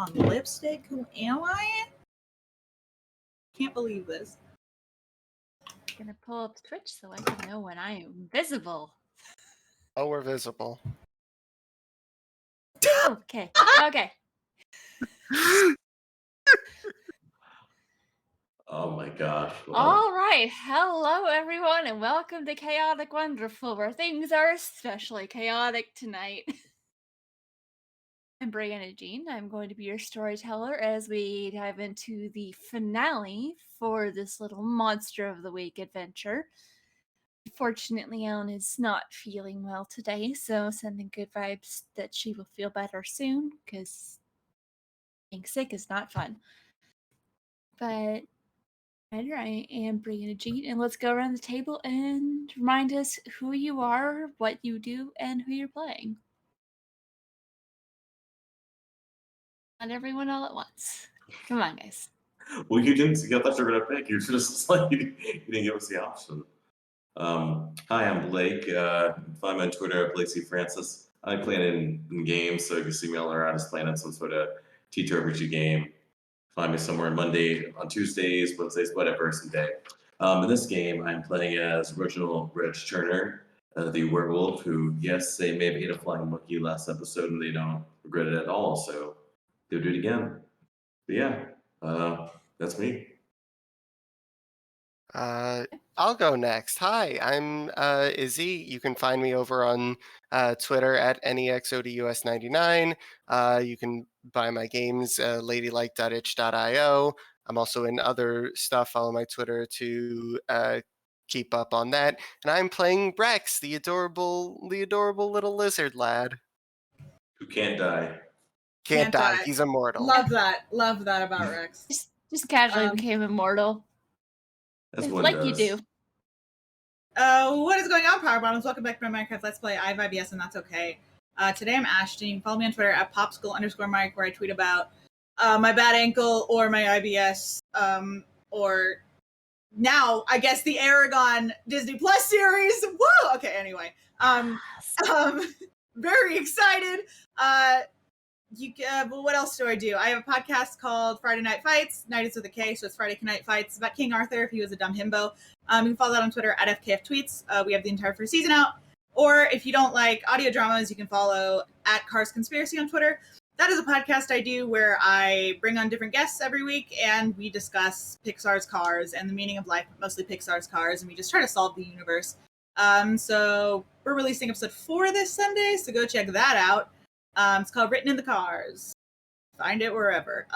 on lipstick. Who am I? Can't believe this. I'm gonna pull up Twitch so I can know when I am visible. Oh, we're visible. Okay. Okay. Oh my gosh. All right. Hello, everyone, and welcome to Chaotic Wonderful, where things are especially chaotic tonight. I'm Brianna Jean. I'm going to be your storyteller as we dive into the finale for this little Monster of the Week adventure. Fortunately, Ellen is not feeling well today, so sending good vibes that she will feel better soon, because being sick is not fun. But I am Brianna Jean, and let's go around the table and remind us who you are, what you do, and who you're playing. Not everyone all at once. Come on, guys. Well, you didn't. I thought you were gonna pick. You just like you didn't give us the option. Hi, I'm Blake. Find me on Twitter at Blakey Francis. I play it in games, so if you see me all around, just playing on some sort of TTRPG game. Find me somewhere Monday, on Tuesdays, Wednesdays, whatever, someday. In this game, I'm playing as original Rich Turner, the werewolf, who, yes, they may have ate a flying monkey last episode, and they don't regret it at all, so they'll do it again. But yeah, that's me. I'll go next. Hi, I'm Izzy. You can find me over on Twitter at NEXODUS99. You can buy my games, ladylike.itch.io. I'm also in other stuff. Follow my Twitter to keep up on that. And I'm playing Rex, the adorable little lizard lad. Who can't die. Can't die. He's immortal. Love that about Rex. Just casually became immortal. That's It's what like does. you do. What is going on, Power Bottoms? Welcome back to my Minecraft Let's Play. I have IBS, and that's okay. Today I'm Ashton. You can follow me on Twitter at popsicle_Mike, where I tweet about my bad ankle or my IBS, or now I guess the Aragon Disney Plus series. Woo! Okay, anyway, very excited. But what else do? I have a podcast called Friday Night Fights. Night is with a K, so it's Friday Night Fights. It's about King Arthur if he was a dumb himbo. You can follow that on Twitter at FKF Tweets. We have the entire first season out. Or if you don't like audio dramas, you can follow at Cars Conspiracy on Twitter. That is a podcast I do where I bring on different guests every week, and we discuss Pixar's cars and the meaning of life, mostly Pixar's cars, and we just try to solve the universe. So we're releasing episode 4 this Sunday, so go check that out. It's called Written in the Cars. Find it wherever.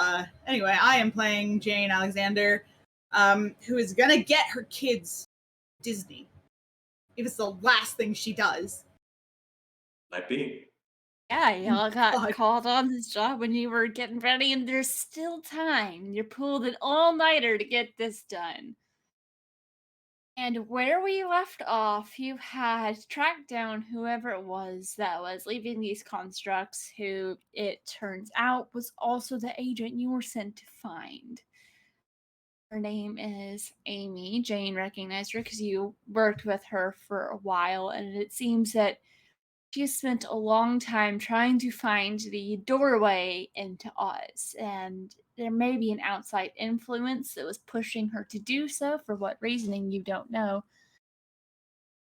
Anyway, I am playing Jane Alexander, who is gonna get her kids Disney. If it's the last thing she does. Might be. Yeah, y'all got God. called on this job when you were getting ready, and there's still time. You pulled an all-nighter to get this done. And where we left off, you had tracked down whoever it was that was leaving these constructs, who it turns out was also the agent you were sent to find. Her name is Amy. Jane recognized her because you worked with her for a while, and it seems that she spent a long time trying to find the doorway into Oz, and there may be an outside influence that was pushing her to do so. For what reasoning, you don't know.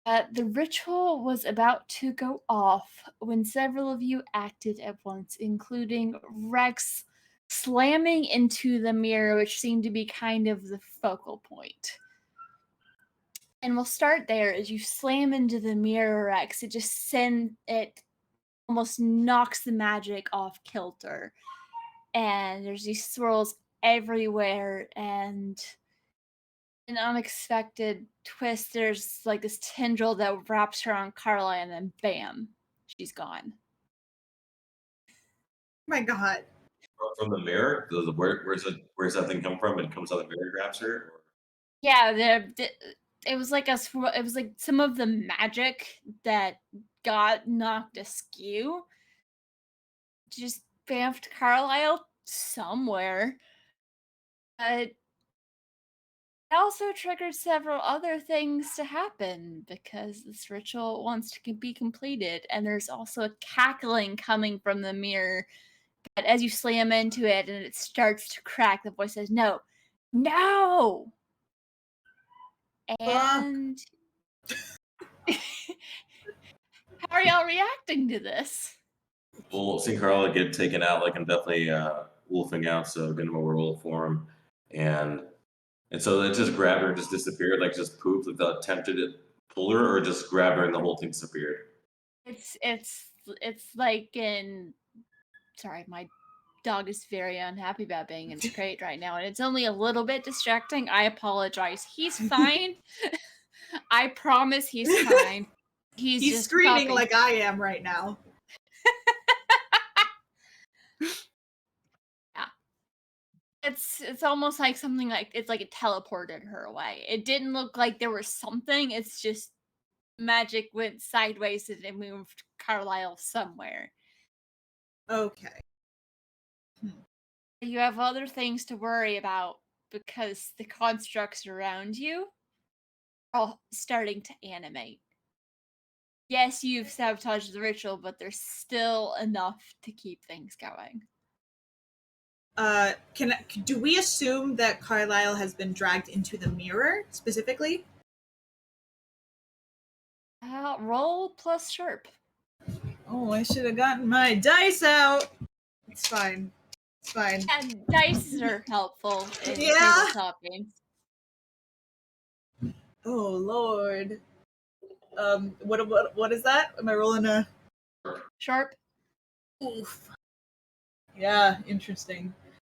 The ritual was about to go off when several of you acted at once, including Rex slamming into the mirror, which seemed to be kind of the focal point. And we'll start there. As you slam into the mirror, Rex, it almost knocks the magic off kilter. And there's these swirls everywhere, and an unexpected twist. There's like this tendril that wraps her on Carlisle, and then bam, she's gone. My God. From the mirror? Where's that thing come from? It comes out the mirror, grabs her? Yeah, it was like some of the magic that got knocked askew just bamfed Carlisle somewhere. But it also triggered several other things to happen because this ritual wants to be completed, and there's also a cackling coming from the mirror But as you slam into it and it starts to crack, the voice says, "No, no!" And how are y'all reacting to this? Well, seeing Carlisle get taken out, like I'm definitely wolfing out, so getting him a roll for him, and so it just grabbed her, and just disappeared, like just pooped. Like the attempted to pull her, or just grabbed her and the whole thing disappeared. It's like in. Sorry, my dog is very unhappy about being in his crate right now, and it's only a little bit distracting. I apologize. He's fine. I promise he's fine. He's just screaming pupping. like I am right now. Yeah. It's almost like something like it's like it teleported her away. It didn't look like there was something. It's just magic went sideways and it moved Carlisle somewhere. Okay. You have other things to worry about because the constructs around you are all starting to animate. Yes, you've sabotaged the ritual, but there's still enough to keep things going. Do we assume that Carlisle has been dragged into the mirror specifically? Roll plus sharp. Oh, I should have gotten my dice out. It's fine. It's fine. And dice are helpful in Yeah. tabletop games. Oh Lord. What is that? Am I rolling a Sharp. oof? Yeah, interesting.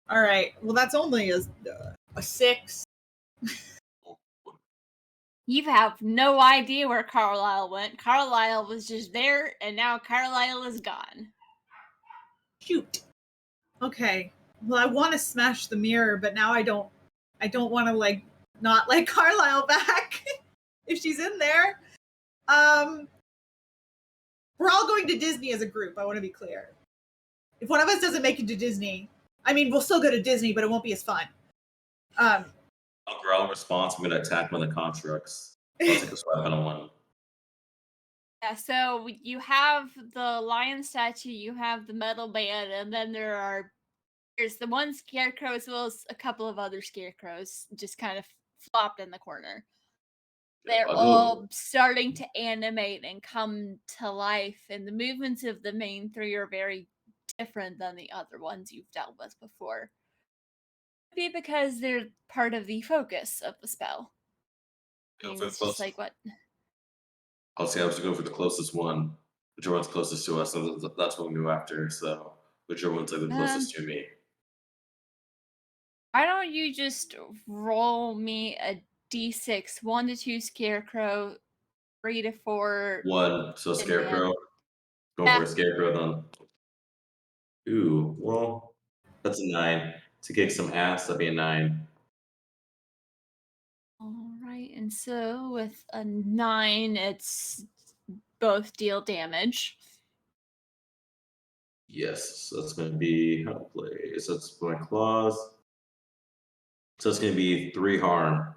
All right. Well, that's only a 6. You have no idea where Carlisle went. Carlisle was just there, and now Carlisle is gone. Shoot. Okay. Well, I want to smash the mirror, but now I don't want to like not let Carlisle back if she's in there. We're all going to Disney as a group. I want to be clear. If one of us doesn't make it to Disney, I mean, we'll still go to Disney, but it won't be as fun. I'll growl in response. I'm going to attack one of the constructs. I'll take a swipe on one. Yeah, so you have the lion statue, you have the metal man, and then there's the one scarecrow as well as a couple of other scarecrows just kind of flopped in the corner. They're all starting to animate and come to life, and the movements of the main three are very different than the other ones you've dealt with before. Maybe because they're part of the focus of the spell. It's just like what? I'll say I was to go for the closest one, whichever one's closest to us, and that's what we go after. So whichever one's like the closest to me. Why don't you just roll me a d6, 1 to 2 scarecrow, 3 to 4. 1, so scarecrow. Man. Going for a scarecrow then. Ooh, well, that's a 9. To kick some ass, that'd be a 9. All right, and so with a 9, it's both deal damage. Yes, so that's going to be how to play. So that's my claws. So it's going to be 3 harm.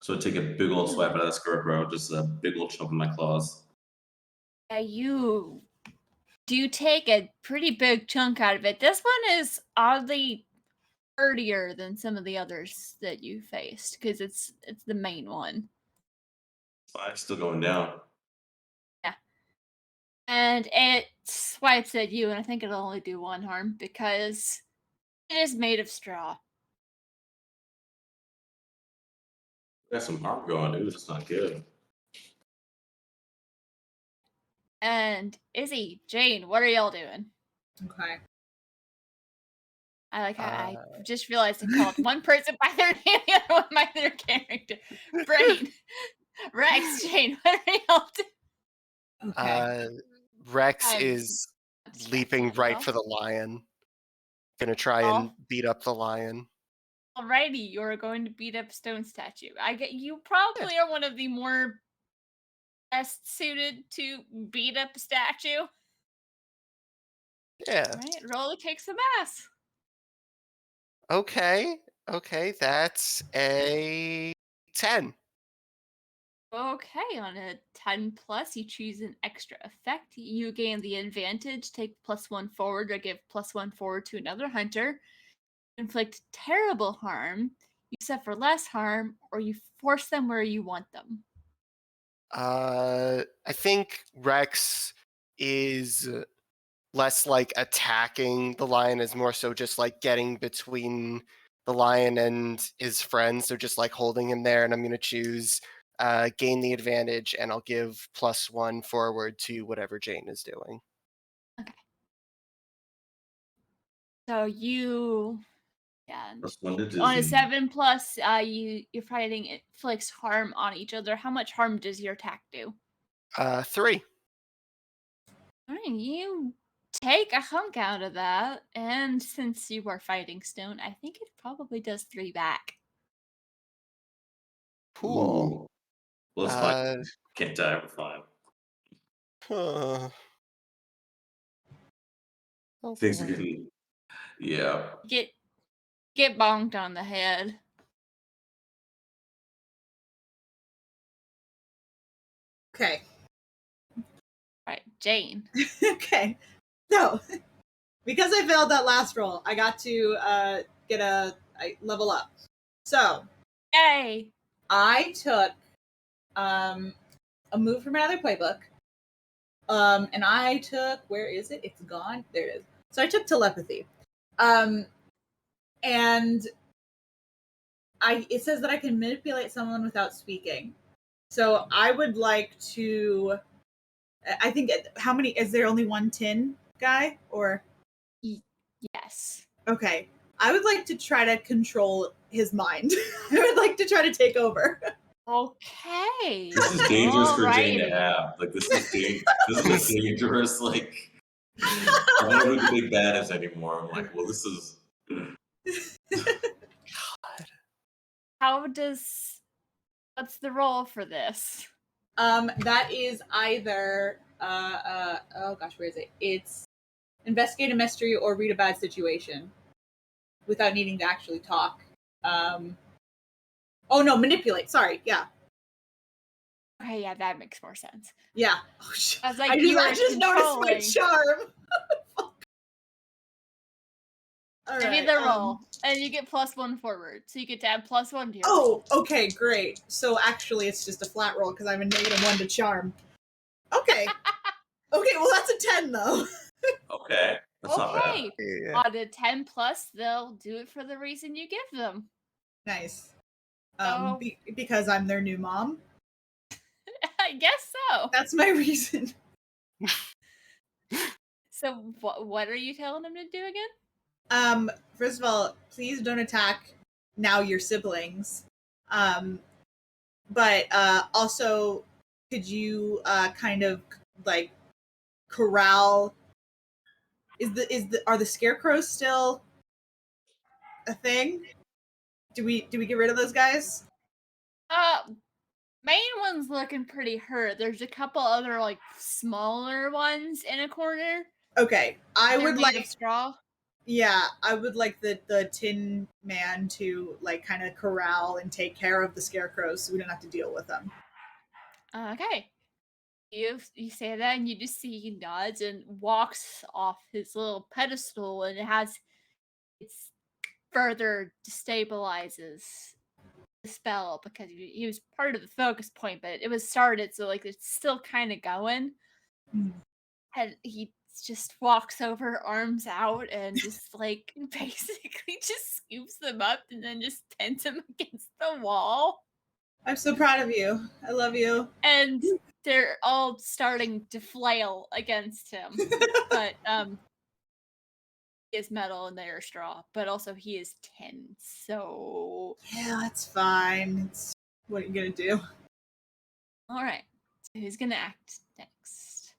So I take a big old swipe out of that scarecrow, just a big old chunk in my claws. Yeah, you do take a pretty big chunk out of it. This one is oddly hardier than some of the others that you faced because it's the main one. I'm still going down. Yeah. And it swipes at you, and I think it'll only do 1 harm because it is made of straw. Got some harm going. Ooh, that's not good. And Izzy, Jane, what are y'all doing? Okay. I like how I just realized I called one person by their name, the other one by their character. Brain. Rex, Jane, what are y'all doing? Okay. Rex is leaping right for the lion. Gonna try and beat up the lion. Alrighty, you're going to beat up Stone Statue. I get you probably are one of the more best suited to beat up a statue. Yeah. Alright, roll to kick some ass. Okay, that's a 10. Okay, on a 10 plus, you choose an extra effect. You gain the advantage, take +1 forward, or give +1 forward to another hunter. Inflict terrible harm, you suffer less harm, or you force them where you want them. I think Rex is less like attacking the lion, is more so just like getting between the lion and his friends. So just like holding him there, and I'm going to choose gain the advantage, and I'll give +1 forward to whatever Jane is doing. Okay. So you, yeah, +1 to on a Disney. 7 plus, you're fighting inflicts harm on each other. How much harm does your attack do? 3. All right, you take a hunk out of that, and since you are fighting stone, I think it probably does 3 back. Cool. Ooh. Well, it's fine. Can't die. We're fine. Oh Things are boy. getting. Yeah. Get bonked on the head. Okay. Right, Jane. Okay. So, because I failed that last roll, I got to get a level up. So, Yay! I took a move from another playbook. And I took, where is it? It's gone. There it is. So I took telepathy. And it says that I can manipulate someone without speaking. So I would like to, I think, how many, is there only one tin guy or? Yes. Okay. I would like to try to control his mind. I would like to try to take over. Okay. This is dangerous for Jane to Alrighty. have. Like this is this is a dangerous like. I don't know who the big bad is anymore. I'm like, well, this is. How does, what's the roll for this? That is either oh gosh, where is it? It's investigate a mystery or read a bad situation without needing to actually talk. Oh no, manipulate. Sorry, yeah, Okay, yeah, that makes more sense. yeah. Oh, I was like, I you were just noticed my controlling. charm. All Give me right. the roll, and you get +1 forward, so you get to add +1 to your Oh, roll. okay, great. So actually, it's just a flat roll because I'm a -1 to charm. Okay. Okay, well that's a 10 though. Okay, that's not bad. Okay, Yeah. on a 10 plus, they'll do it for the reason you give them. Nice. Oh. Because I'm their new mom. I guess so. That's my reason. So what are you telling them to do again? First of all, please don't attack now your siblings. But also, could you kind of like corral? Are the scarecrows still a thing? Do we get rid of those guys? Main one's looking pretty hurt. There's a couple other like smaller ones in a corner. Okay, I They're would made of like. straw. Yeah, I would like the Tin Man to like kind of corral and take care of the scarecrows, so we don't have to deal with them. Okay. You say that, and you just see he nods and walks off his little pedestal, and it's further destabilizes the spell because he was part of the focus point, but it was started, so like it's still kind of going. Mhm. And he just walks over, arms out, and just like basically just scoops them up and then just pins them against the wall. I'm so proud of you. I love you. And they're all starting to flail against him. But he is metal and they are straw, but also he is tin, so Yeah, that's fine. It's what are you gonna do? alright. So who's gonna act next?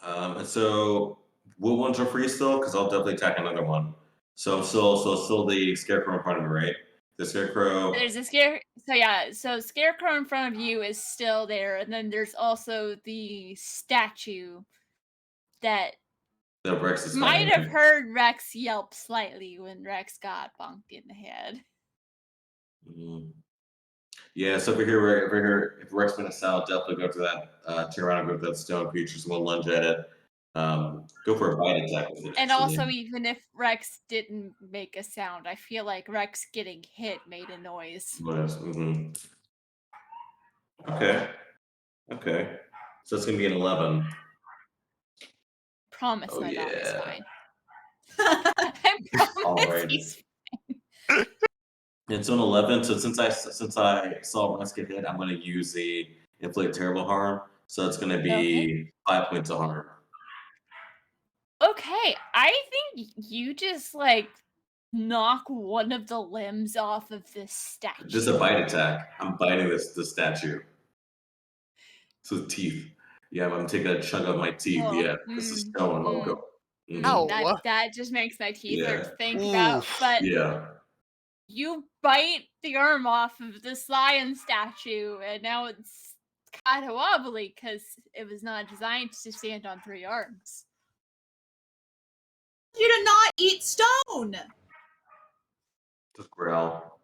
And so, what ones are free still? Because I'll definitely attack another one. So I'm still the scarecrow in front of me, right? The scarecrow. There's a so scarecrow in front of you is still there, and then there's also the statue that The Rex is might fighting. have heard Rex yelp slightly when Rex got bonked in the head. Mm. Yeah, so over here, if Rex went to south, definitely go for that. Turn around and go for that stone creature. Someone lunge at it. Go for a bite attack with it. And actually. also, even if Rex didn't make a sound, I feel like Rex getting hit made a noise. Mhm. Okay. Okay. So it's gonna be an 11. Promise Oh, my dog is yeah. fine. I promise Alrighty. he's It's an 11. So since I saw Rex get hit, I'm gonna use the inflict terrible harm. So it's gonna okay. be 5 points of harm. Okay, I think you just like knock one of the limbs off of this statue. Just a bite attack. I'm biting the statue. So teeth. Yeah, I'm taking a chunk of my teeth. Oh, Yeah, this is stone. Oh, go. Ow. That just makes my teeth hurt to Yeah. think about. Oof. But Yeah. you bite the arm off of this lion statue, and now it's kind of wobbly because it was not designed to stand on 3 arms. You to not eat stone. Just growl.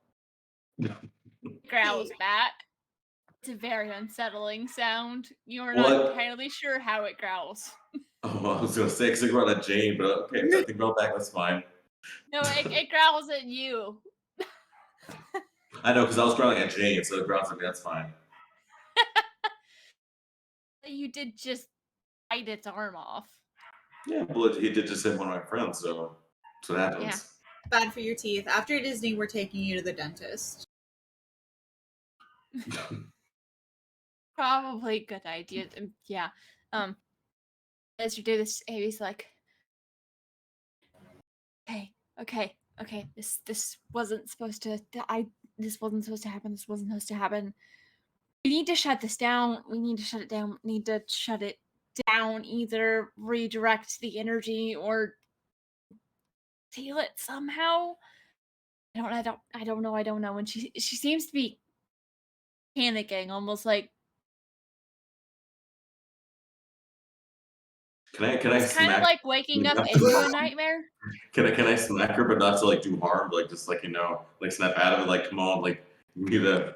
Growls back. It's a very unsettling sound. You're What? not entirely sure how it growls. Oh, I was gonna say because I growl at Jane, but okay, if I can growl back, that's fine. No, it growls at you. I know because I was growling at Jane, so it growls at me. That's fine. You did just bite its arm off. Yeah, but he did just hit one of my friends, so that's what happens. Bad for your teeth. After Disney, we're taking you to the dentist. Probably a good idea. Yeah. As you do this, Amy's like, okay. This wasn't supposed to. This wasn't supposed to happen. This wasn't supposed to happen. We need to shut this down. We need to shut it down. We need to shut it down. Either redirect the energy or seal it somehow. I don't know. And she seems to be panicking, almost like Can I it's kind of smack? like waking up into a nightmare. Can I smack her, but not to like do harm, like just like like snap out of it, like come on, like be the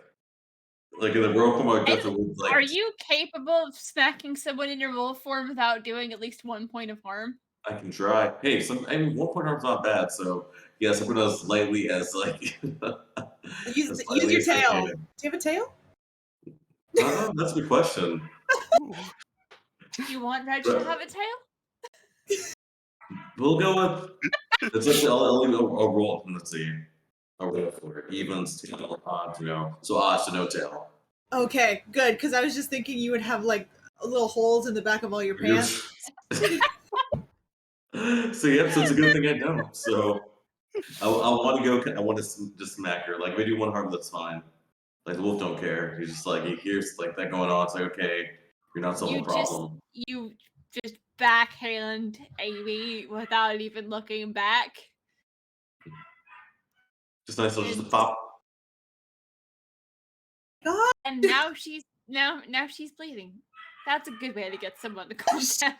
like in the world form, like just like. Are you capable of smacking someone in your wolf form without doing at least 1 point of harm? I can try. Hey, I mean, 1 point harm's not bad. So yes, I'm gonna as lightly as like. Use as use lightly your as I tail. can. Do you have a tail? That's a good question. Do you want Reg to have a tail? We'll go with. It's like I'll leave a roll. Let's see. A roll for it. Evens, tail, odds, So odds to no tail. Okay, good. Because I was just thinking you would have like little holes in the back of all your pants. So yeah, so it's a good thing I don't. So I want to go. I want to just smack her. Like if I do 1 harm, that's fine. Like the wolf don't care. He's just like he hears like that going on. It's like okay, you're not solving the problem. You just backhand Amy without even looking back. Just nice little, just a pop. God. And now she's bleeding. That's a good way to get someone to calm down.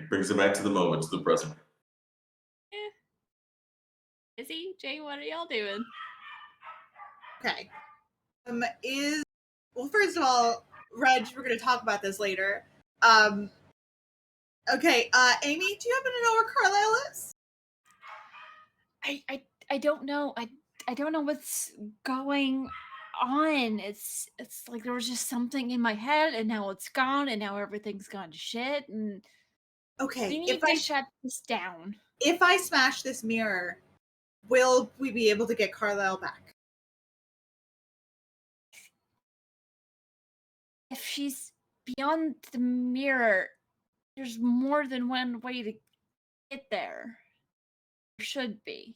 Brings it back to the moment, to the present. Izzy, Jane, what are y'all doing? Okay. Well, first of all, Reg, we're gonna talk about this later. Okay, Amy, do you happen to know where Carlisle is? I don't know. I don't know what's going on. It's like there was just something in my head and now it's gone and now everything's gone to shit and Okay, we need to shut this down. If I smash this mirror, will we be able to get Carlisle back? If she's beyond the mirror, there's more than one way to get there. There should be.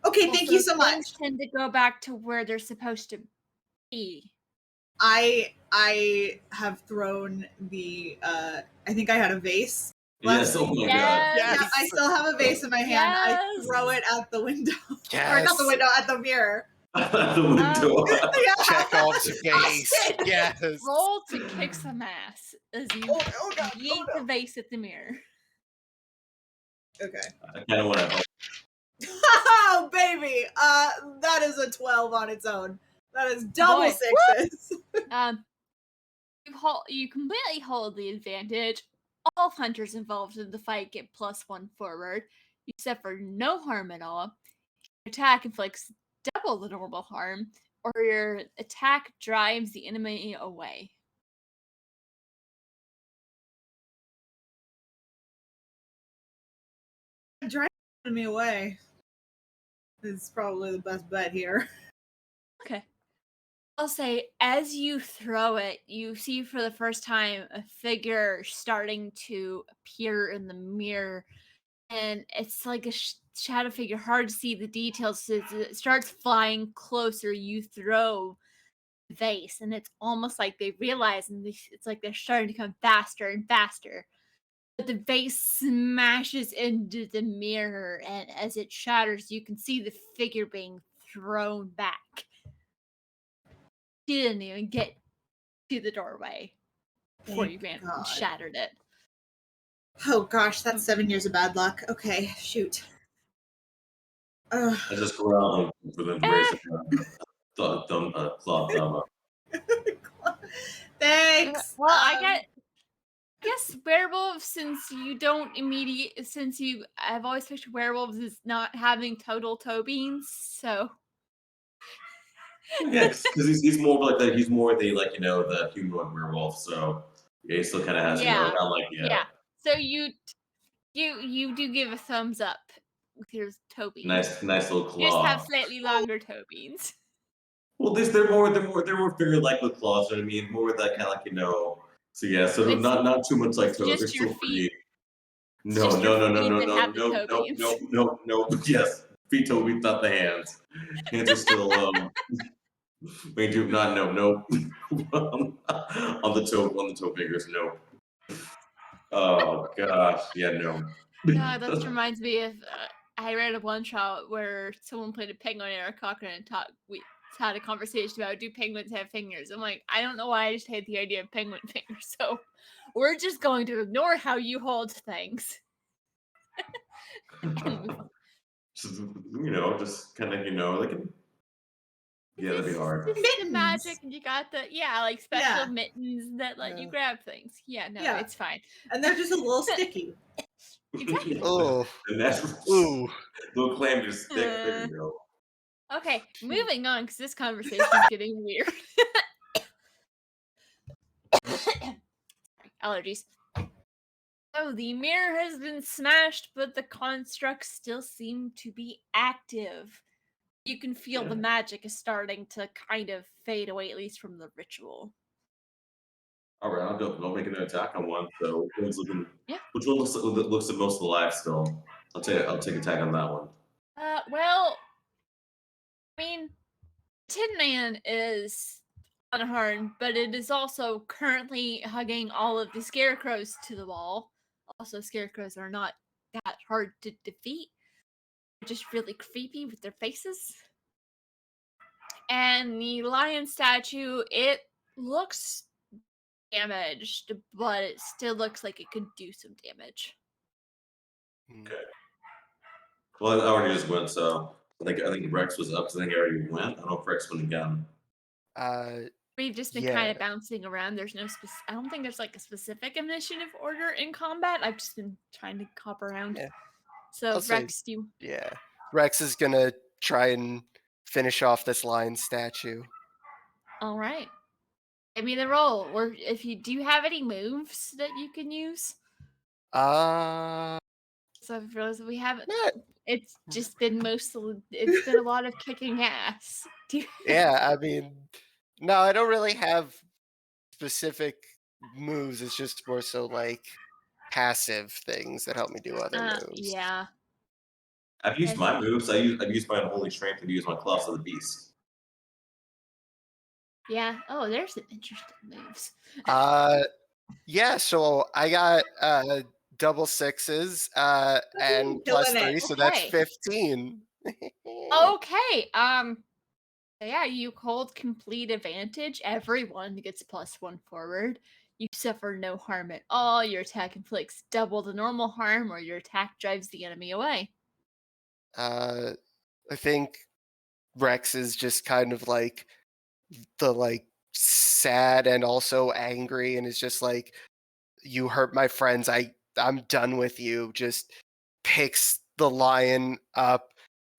Okay, thank you so much. Things tend to go back to where they're supposed to be. I have thrown the I think I had a vase. Yes, oh my god. Yes. Yeah, I still have a vase in my hand. Yes. I throw it at the window. Yes. Or not the window, at the mirror. The window. Yeah. Chekhov's face. Yes. Roll to kick some ass as you Oh, God, yeet the vase at the mirror. Okay. I kind of want to help. Oh, baby. That is a 12 on its own. That is double Boy. sixes. You completely hold the advantage. All hunters involved in the fight get +1 forward. You suffer no harm at all. Your attack inflicts double the normal harm, or your attack drives the enemy away. Driving me away is probably the best bet here. Okay. I'll say, as you throw it, you see for the first time a figure starting to appear in the mirror. And it's like a shadow figure, hard to see the details. So it starts flying closer. You throw the vase, and it's almost like they realize, and it's like they're starting to come faster and faster. But the vase smashes into the mirror, and as it shatters, you can see the figure being thrown back. She didn't even get to the doorway before you ran and shattered it. Oh gosh, that's 7 years of bad luck. Okay, shoot. Ugh. I just go out and for them to raise a cloth thumb up. Thanks. Well, I guess werewolves, since you don't I've always pictured werewolves as not having total toe beans, so. Yeah, because he's more like that. He's more the the humanoid werewolf. So yeah, he still kind of has Yeah, not like So you do give a thumbs up with your toe beans. nice little You just have claw. slightly longer toe beans. Well, they're more figure like with claws. You know what I mean? More with that kind of. So yeah, so It's not too much like it's toes. They're just your still feet. pretty. It's No, just no, your no, no, feet no, that no, have the no, toe no, beans. no. Yes, feet, toe beats, not the hands. Hands are still we do not no on the toe fingers. No. Oh gosh, yeah, no. No, that just reminds me of I read a one shot where someone played a penguin and a cocker and we had a conversation about, do penguins have fingers? I'm like, I don't know why I just hate the idea of penguin fingers, so we're just going to ignore how you hold things. Just, just kind of like yeah, that'd be hard. It's the magic, and you got the like special mittens that let you grab things. Yeah, no, it's fine. And they're just a little sticky. Exactly. Oh. The natural Ooh. little clam just stick there, Okay, moving on, because this conversation is getting weird. Allergies. So the mirror has been smashed, but the constructs still seem to be active. You can feel the magic is starting to kind of fade away, at least from the ritual. All right, I'll make an attack on one. So which one's looking? Yeah. Which one looks the most alive still? I'll take attack on that one. Well, I mean, Tin Man is unharmed, but it is also currently hugging all of the scarecrows to the wall. Also, scarecrows are not that hard to defeat. They're just really creepy with their faces. And the lion statue, it looks damaged, but it still looks like it could do some damage. Okay. Well, I already just went, so I think Rex was up. So I think I already went. I don't know if Rex went again. We've just been kind of bouncing around. There's no I don't think there's like a specific initiative order in combat. I've just been trying to hop around. Yeah. So Rex, Rex is gonna try and finish off this lion statue. All right. Give me the roll. Or if you do have any moves that you can use. So I've realized we haven't. It's just been it's been a lot of kicking ass. Yeah, I mean, no, I don't really have specific moves. It's just more so like passive things that help me do other moves. Yeah. I've used my moves. I've used my unholy strength and used my claws of the beast. Yeah. Oh, there's some interesting moves. Yeah, so I got double sixes and plus 3, so that's 15. Okay. Yeah, you hold complete advantage. Everyone gets +1 forward. You suffer no harm at all. Your attack inflicts double the normal harm, or your attack drives the enemy away. I think Rex is just kind of like the like sad and also angry, and is just like, you hurt my friends, I'm done with you. Just picks the lion up,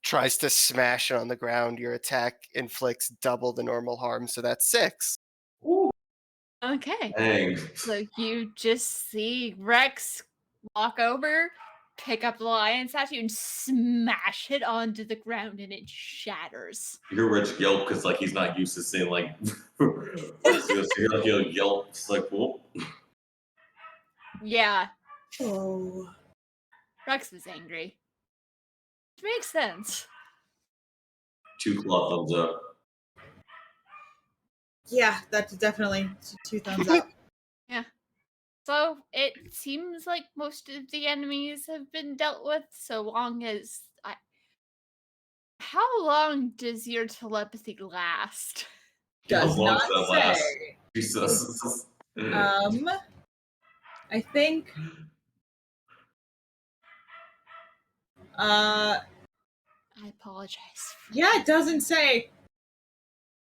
tries to smash it on the ground. Your attack inflicts double the normal harm, so that's 6. Ooh, Okay. dang. So you just see Rex walk over, pick up the lion statue, and smash it onto the ground, and it shatters. You hear Rich yelp because like he's not used to saying like so you hear like he'll yelp. It's like, whoop. Yeah, Oh. Rex was angry. Which makes sense. 2 claw thumbs up. Yeah, that's definitely 2 thumbs up. Yeah. So it seems like most of the enemies have been dealt with, so long as How long does your telepathy last? How Does long not does that last? say. Jesus. I think I apologize. yeah, it doesn't say.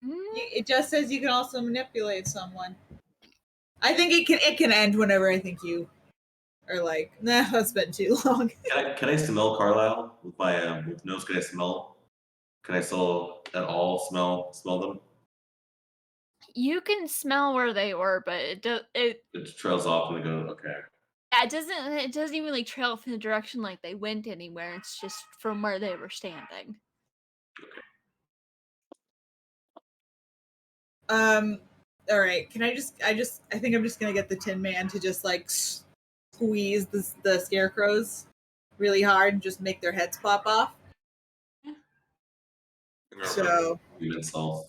Mm, It just says you can also manipulate someone. I think it can end whenever I think you are like, nah, that's been too long. Can I smell Carlisle with my with nose? Can I smell? Can I still at all smell them? You can smell where they were, but It trails off and they go, okay. it doesn't even like trail off in the direction like they went anywhere. It's just from where they were standing. All right. Can I think I'm just gonna get the Tin Man to just like squeeze the scarecrows really hard and just make their heads pop off. So, Human self.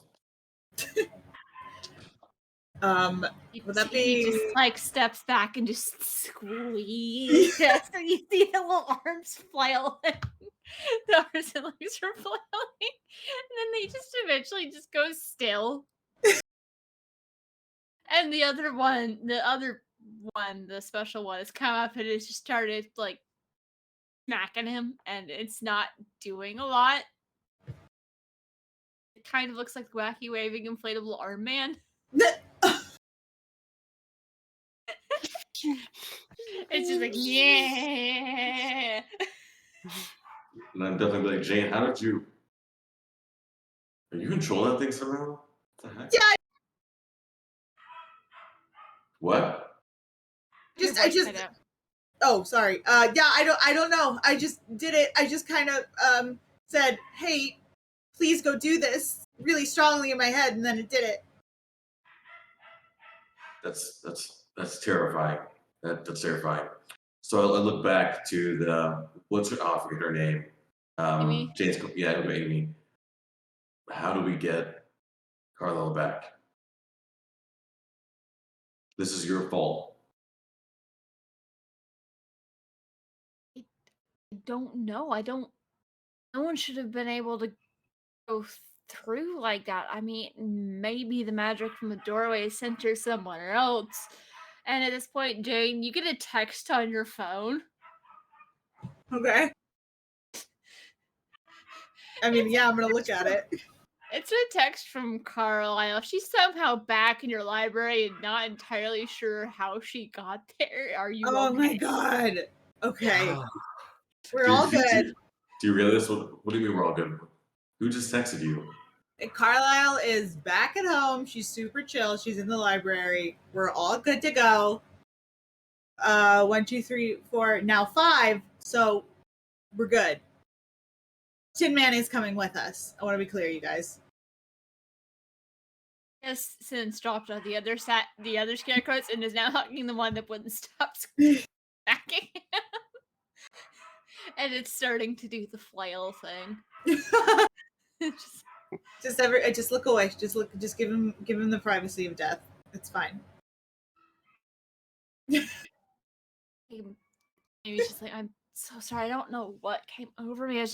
would that He be? just like steps back and just squeeze. So you see the little arms flail. The arms and legs are flailing, and then they just eventually just go still. And the other one, the special one, has come up and it's just started like smacking him, and it's not doing a lot. It kind of looks like wacky waving inflatable arm man. It's just like, yeah. And I'm definitely like, Jane, how did you? Are you controlling that thing somehow? What the heck? Yeah. What? I just. Oh, sorry. Yeah, I don't know. I just did it. I just kind of said, "Hey, please go do this," really strongly in my head, and then it did it. That's terrifying. That's terrifying. So I look back to the what's her? Oh, I forget her name. Amy? Jane's. Yeah, Amy. How do we get Carlisle back? This is your fault. I don't know. No one should have been able to go through like that. I mean, maybe the magic from the doorway sent her somewhere else. And at this point, Jane, you get a text on your phone. Okay. I mean, yeah, I'm gonna look at it. It's a text from Carlisle. She's somehow back in your library and not entirely sure how she got there. Are you Oh okay? my god. Okay. We're Dude, all good. Do you realize what do you mean we're all good? Who just texted you? Carlisle is back at home. She's super chill. She's in the library. We're all good to go. 1, 2, 3, 4, now 5. So we're good. Tin Man is coming with us. I want to be clear, you guys. Has since dropped on the other scarecrows and is now hugging the one that wouldn't stop smacking him. And it's starting to do the flail thing. Just look away. Just give him the privacy of death. It's fine. Maybe just like, I'm so sorry. I don't know what came over me. I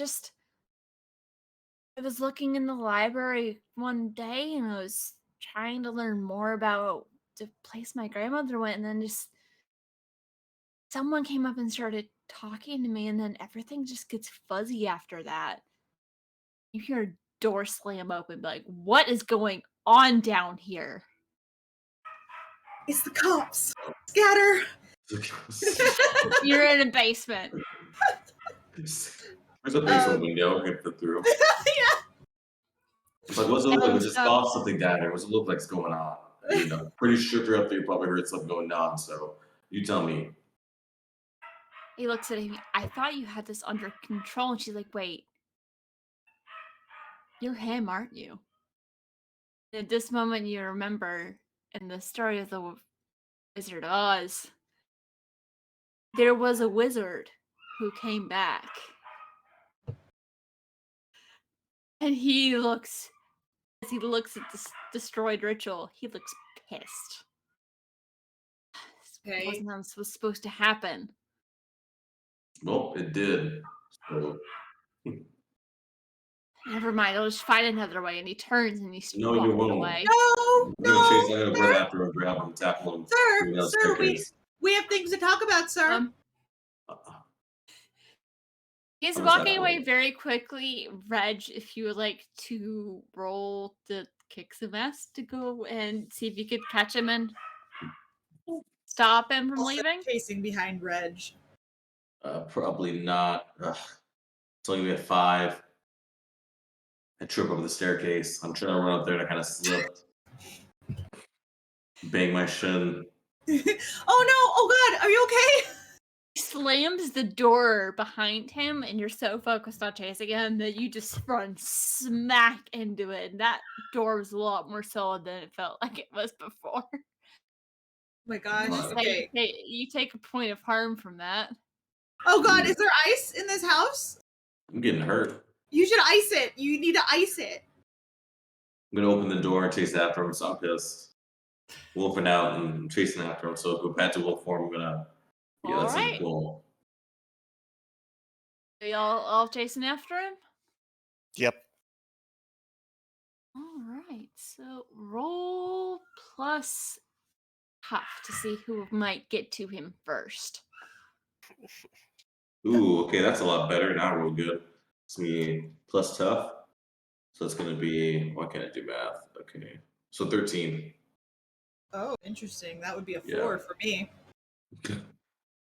was looking in the library one day and I was trying to learn more about the place my grandmother went, and then just someone came up and started talking to me, and then everything just gets fuzzy after that. You hear door slam open, like, what is going on down here? It's the cops. Scatter. You're in a basement. There's a basement window we can fit through. Yeah. It's like, what's it look like? We And, just saw something down there. What's it look like's going on? You know, pretty sure throughout there you probably heard something going on. So you tell me. he looks at Amy. I thought you had this under control. And she's like, wait, you're him, aren't you? And at this moment, you remember in the story of the Wizard of Oz, there was a wizard who came back. And he looks, as he looks at this destroyed ritual, he looks pissed. This Okay. wasn't how this was supposed to happen. Well, it did. So Never mind, I'll just find another way. And he turns and he's No, you walking won't. away. No, I'm gonna chase. I'm no, gonna run after him, grab him, tackle him. bring him down the sir, staircase. we have things to talk about, sir. Uh, He's I'm walking sorry. away very quickly. Reg, if you would like to roll the kick some ass to go and see if you could catch him and stop him from Also leaving. chasing behind Reg. Probably not. It's only at 5. I trip over the staircase. I'm trying to run up there and I kind of slip. Bang my shin. Oh no! Oh God! Are you okay? He slams the door behind him, and you're so focused on chasing him that you just run smack into it. And that door was a lot more solid than it felt like it was before. Oh my gosh. Wow. Okay. You take a point of harm from that. Oh God! Is there ice in this house? I'm getting hurt. You should ice it. You need to ice it. I'm gonna open the door and chase after him, so I'm pissed. Wolfing out and chasing after him, so go back to wolf form. I'm gonna. Yeah, that's Alright. cool. Are y'all all chasing after him? Yep. Alright, so roll plus tough to see who might get to him first. Ooh, okay, that's a lot better. Now real good. It's me plus tough. So it's gonna be. Why can't I do math? Okay, so 13. Oh, interesting. That would be a 4 Yeah. for me.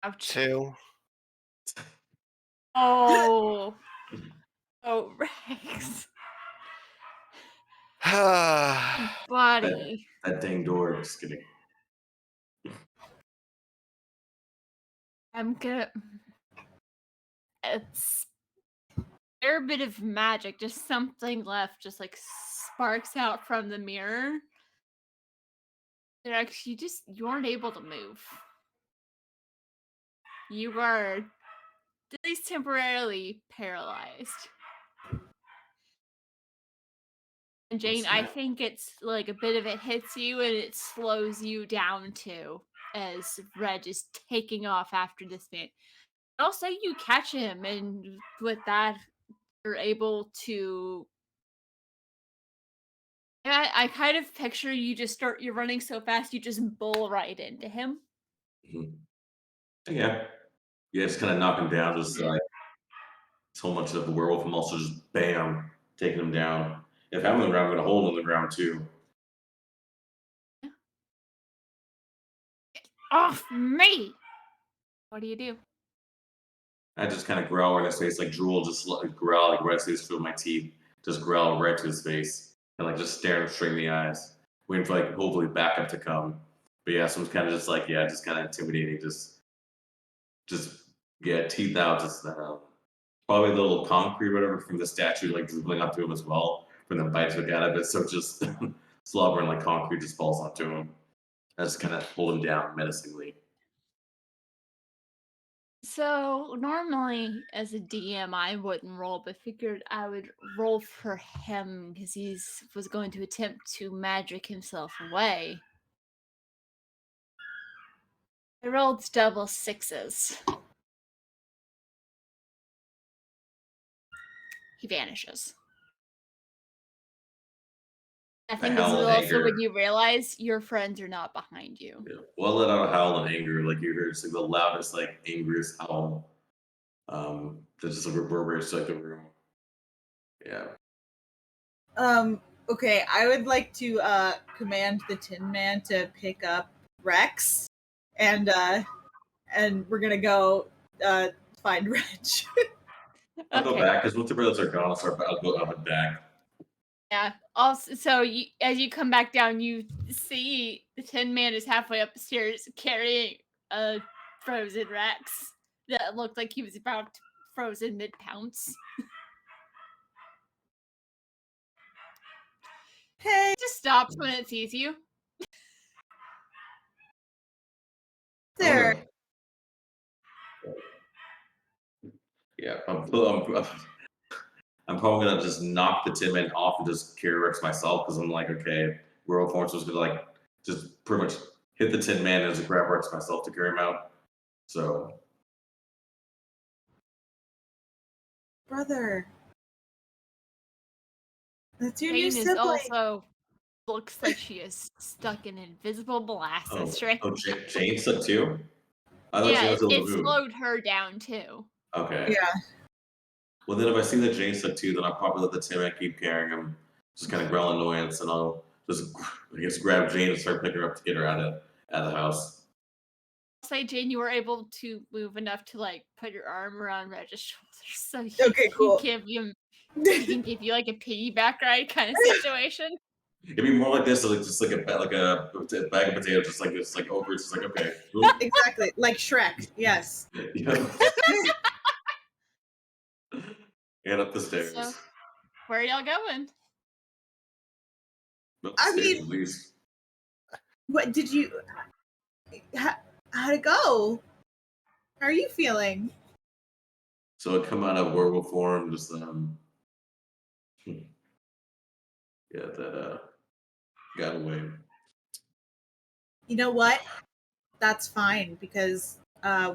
Ouch. 2. Oh. Oh, Rex. Buddy. That dang door. Just kidding. I'm gonna. It's a fair bit of magic, just something left, just like sparks out from the mirror. Rex, you aren't able to move. You are at least temporarily paralyzed. And Jane, I think it's like a bit of it hits you and it slows you down too, as Reg is taking off after this man. Also, you catch him, and with that, you're able to. I kind of picture you you're running so fast, you just bull right into him. Mhm. Yeah. Yeah, just kind of knock him down. Just like so much of the werewolf. I'm also just bam, taking him down. If I'm on the ground, I'm gonna hold him on the ground too. Off me! What do you do? I just kind of growl right in his face, like drool, just like growl, like right to his through my teeth, just growl right to his face, and like just staring him straight in the eyes, waiting for like hopefully backup to come. But yeah, so it's kind of just like just kind of intimidating, just yeah, teeth out, just probably a little concrete, whatever, from the statue like dribbling up to him as well from the bite took out of it. So just slobbering like concrete just falls onto him. I just kind of hold him down menacingly. So normally, as a DM, I wouldn't roll, but figured I would roll for him because was going to attempt to magic himself away. I rolled double 6s. He vanishes. I think this is howl in also anger. when you realize your friends are not behind you. Yeah. Well, I let out a howl in anger, like you heard, it's like the loudest, like angriest howl. That just like reverberates like the room. Yeah. Okay, I would like to command the Tin Man to pick up Rex, and we're gonna go find Reg. I'll go Okay. back because once the brothers are gone, I'll go up and back. Yeah. Also, so as you come back down, you see the Tin Man is halfway up the stairs carrying a frozen Rex that looked like he was about to frozen mid pounce. Hey Just stops when it sees you. there. Yeah, I'm probably gonna just knock the Tin Man off and just carry Rex myself because I'm like, okay, World Force was gonna like just pretty much hit the Tin Man and just grab Rex myself to carry him out. So Brother. That's your new Jane is sibling. also looks like she is stuck in invisible molasses right now. Jane's stuck too. I thought Yeah, Jane was a it lagoon. slowed her down too. Okay. Yeah. Well, then if I see that Jane's stuck too, then I'll probably let the Tin Man keep carrying him, just kind of growl annoyance, and I'll just I guess grab Jane and start picking her up to get her out of the house. Say, Jane, you were able to move enough to like put your arm around Reg's shoulders, so Okay, cool. he can give you like a piggyback ride kind of situation. It'd be more like this, like just like a bag of potatoes, just like over. It's just like okay, Exactly, like Shrek. Yes. yeah. And up the stairs. So, where are y'all going? Up the I stairs mean- at least. What did you? How'd it go? How are you feeling? So I come out of werewolf form, just yeah, that got away. You know what? That's fine because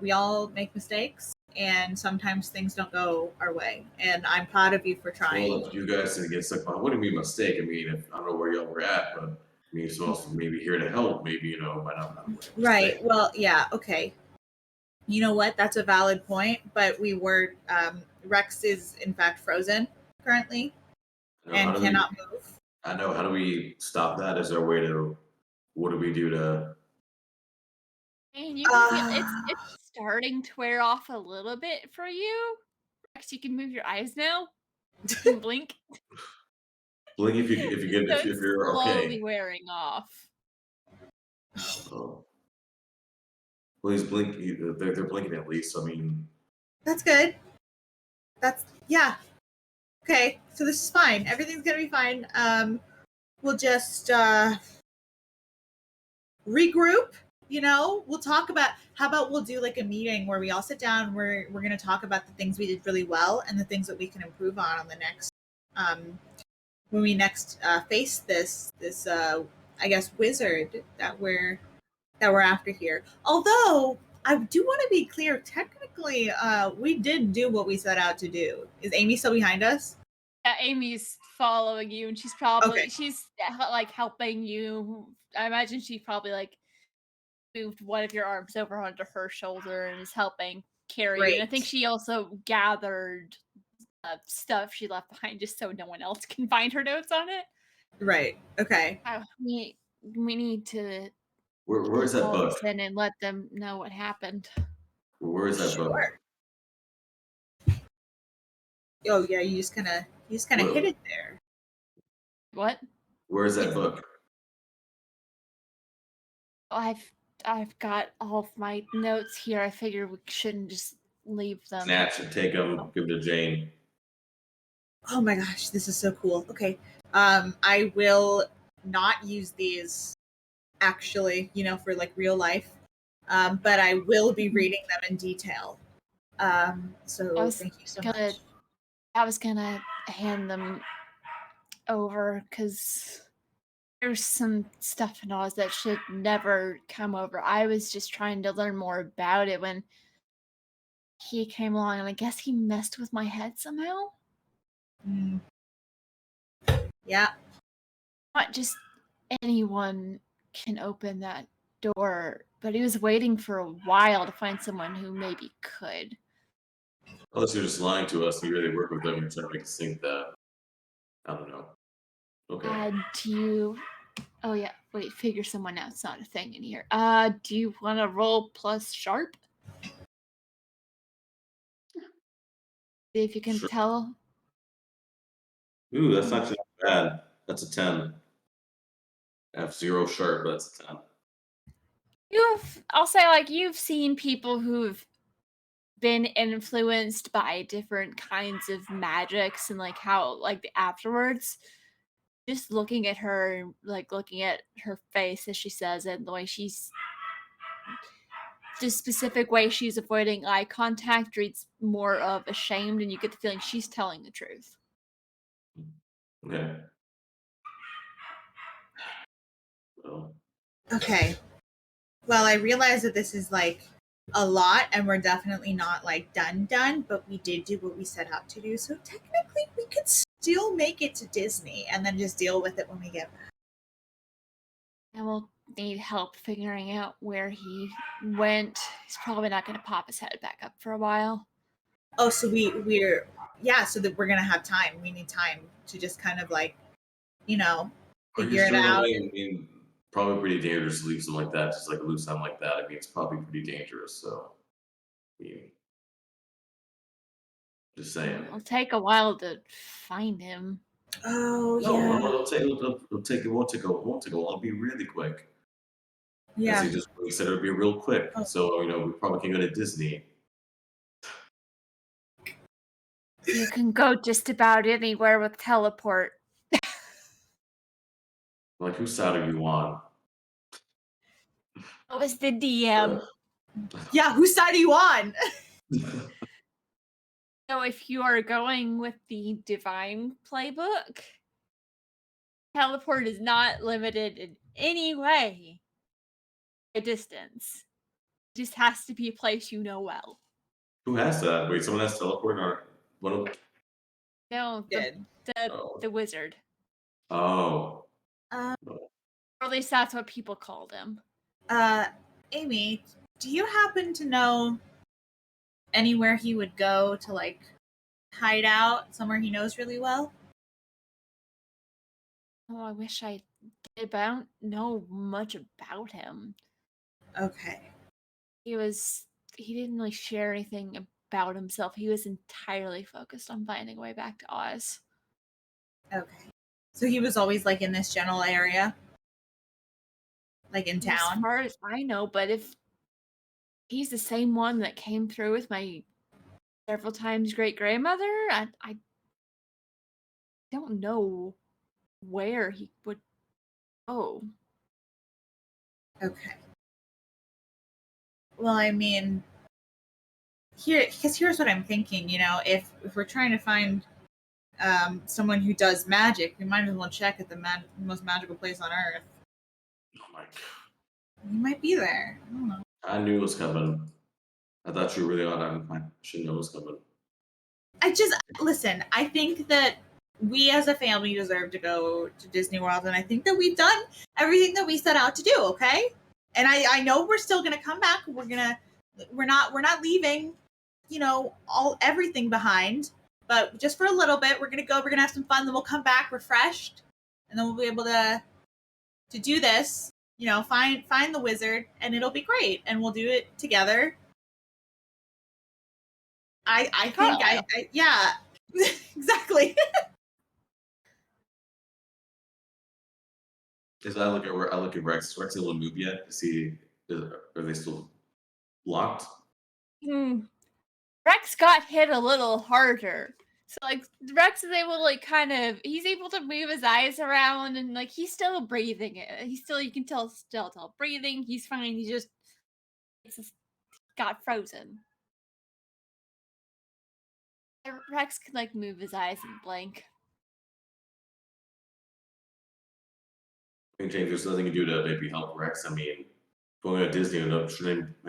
we all make mistakes, and sometimes things don't go our way. And I'm proud of you for trying. Well, if you guys didn't get stuck, it wouldn't be a mistake. I mean, I don't know where y'all were at, but I mean, someone else maybe here to help. Maybe might not. Right. Well, yeah. Okay. You know what? That's a valid point. But we were Rex is in fact frozen currently and cannot move. I know. How do we stop that? Is there a way to? What do we do to? And you can feel it's starting to wear off a little bit for you. Rex, you can move your eyes now. You can blink. Blink if you're slowly okay. wearing off. Oh. Well, he's blinking. They're blinking at least. So, I mean, That's good. Yeah. Okay. So this is fine. Everything's gonna be fine. We'll just regroup. We'll talk about how about we'll do like a meeting where we all sit down. We're gonna talk about the things we did really well and the things that we can improve on the next when we next face this I guess wizard that we're after here. Although I do want to be clear, technically, we did do what we set out to do. Is Amy still behind us? Yeah, Amy's following you, and she's probably Okay. she's like helping you. I imagine she probably like moved one of your arms over onto her shoulder and is helping carry you. And I think Great. she also gathered stuff she left behind just so no one else can find her notes on it. Right. Okay. We need to where is that call book? this in and let them know what happened. Where is that book? Sure. Oh yeah, you just kind of Whoa. hit it there. What? Where is that book? I've got all of my notes here. I figure we shouldn't just leave them. Snatch and take them. Give them to Jane. Oh my gosh, this is so cool. Okay. I will not use these actually, for like real life. But I will be reading them in detail. So thank you so much. I was gonna hand them over because there's some stuff in Oz that should never come over. I was just trying to learn more about it when he came along, and I guess he messed with my head somehow. Mm. Yeah. Not just anyone can open that door, but he was waiting for a while to find someone who maybe could. Unless you're just lying to us and you really work with them and trying to make us think that. I don't know. Okay. Do you? Oh yeah. Wait. Figure someone out. It's not a thing in here. Do you want to roll plus sharp? See if you can Sure. tell. Ooh, that's actually not bad. That's a 10. I have 0 sharp, but that's a 10. I'll say, like, you've seen people who've been influenced by different kinds of magics and like how like afterwards just looking at her, like looking at her face as she says it and the way she's the specific way she's avoiding eye contact reads more of ashamed, and you get the feeling she's telling the truth. Okay. Well, Okay. Well, I realize that this is like a lot and we're definitely not like done, but we did do what we set out to do. So technically we could still make it to Disney and then just deal with it when we get back. And we'll need help figuring out where he went. He's probably not going to pop his head back up for a while. Oh, so we're yeah, so that we're gonna have time. We need time to just kind of like, you know, are you figure it sure? out. I mean, probably pretty dangerous to leave something like that, just like a loose end like that. I mean, it's probably pretty dangerous. So, I mean, just saying. It'll take a while to find him. Oh No, yeah. it won't take a long. It'll be really quick. As Yeah. he said, it'll be real quick. Oh. So we probably can go to Disney. You can go just about anywhere with teleport. Like, whose side are you on? What was the DM? Yeah, whose side are you on? So if you are going with the divine playbook, teleport is not limited in any way by distance. It just has to be a place you know well. Who has that? Wait, someone has teleport or one of? No, Good. Oh. the wizard. Oh. Um, Or at least that's what people called him. Amy, do you happen to know anywhere he would go to like hide out, somewhere he knows really well? Oh, I wish I did, but I don't know much about him. Okay. He didn't really share anything about himself. He was entirely focused on finding a way back to Oz. Okay. So he was always like in this general area? Like in As town? far as I know, but if he's the same one that came through with my several times great grandmother, I don't know where he would go. Okay. Well, I mean, here's what I'm thinking, if we're trying to find someone who does magic, we might as well check at the most magical place on earth. Oh my god. He might be there. I don't know. I knew it was coming. I thought you were really on. I should know it was coming. Listen, I think that we as a family deserve to go to Disney World, and I think that we've done everything that we set out to do, okay? And I know we're still gonna come back. We're not leaving, everything behind. But just for a little bit, we're gonna have some fun, then we'll come back refreshed, and then we'll be able to do this, find the wizard, and it'll be great, and we'll do it together. I think Carlisle. yeah. Exactly. As I look at Rex. Is Rex able to move yet? Are they still locked? Rex got hit a little harder. So like Rex is able to he's able to move his eyes around and like he's still breathing it. You can tell still breathing. He's fine. It's just got frozen. Rex can like move his eyes and blink. I think James, there's nothing you can do to maybe help Rex. I mean, going to Disney, I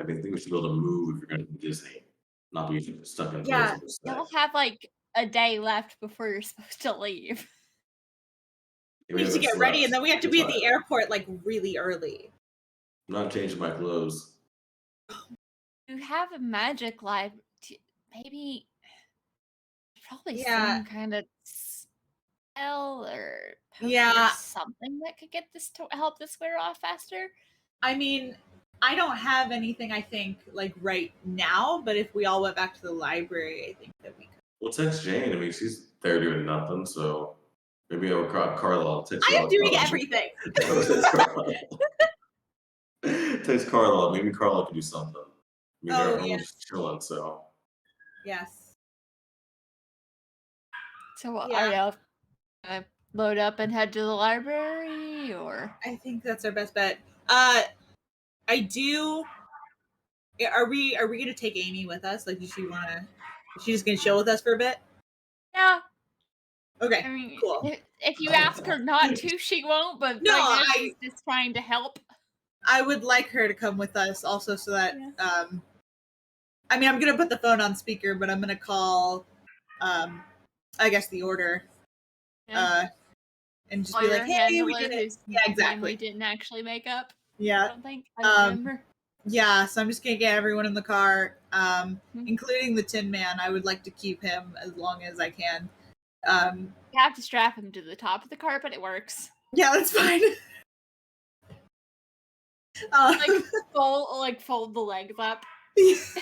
think we should be able to move if you're going to Disney, not be stuck in place. Yeah. You'll have like a day left before you're supposed to leave. We have to get ready, and then we have to be at the airport like really early. I'm not changing my clothes. You have a magic life. Maybe probably Yeah. some kind of or Yeah. something that could get this to help this wear off faster? I mean, I don't have anything, I think, like right now, but if we all went back to the library, I think that we could. Well, text Jane. I mean, she's there doing nothing, so maybe I would Carlisle. Text I am doing Carlisle. everything. Text Carlisle. Text Carlisle. Maybe Carlisle can do something. I mean, they're Oh, at home yeah. just chilling, so. Yes. So Yeah. are you load up and head to the library, or? I think that's our best bet. I do. Are we gonna take Amy with us? Like, does she wanna? Is she just gonna chill with us for a bit? Yeah. Okay. I mean, Cool. if you ask her not to, she won't. But No, right now she's just trying to help. I would like her to come with us, also, so that Yeah. I mean, I'm gonna put the phone on speaker, but I'm gonna call, I guess the order, Yeah. and just be like, Lawyer "Hey, we handler did it." whose Yeah, name exactly. we didn't actually make up. I Yeah. don't think. I don't remember. Yeah, so I'm just gonna get everyone in the car, Mhm. including the Tin Man. I would like to keep him as long as I can. You have to strap him to the top of the car, but it works. Yeah, that's fine. Fold the legs up. This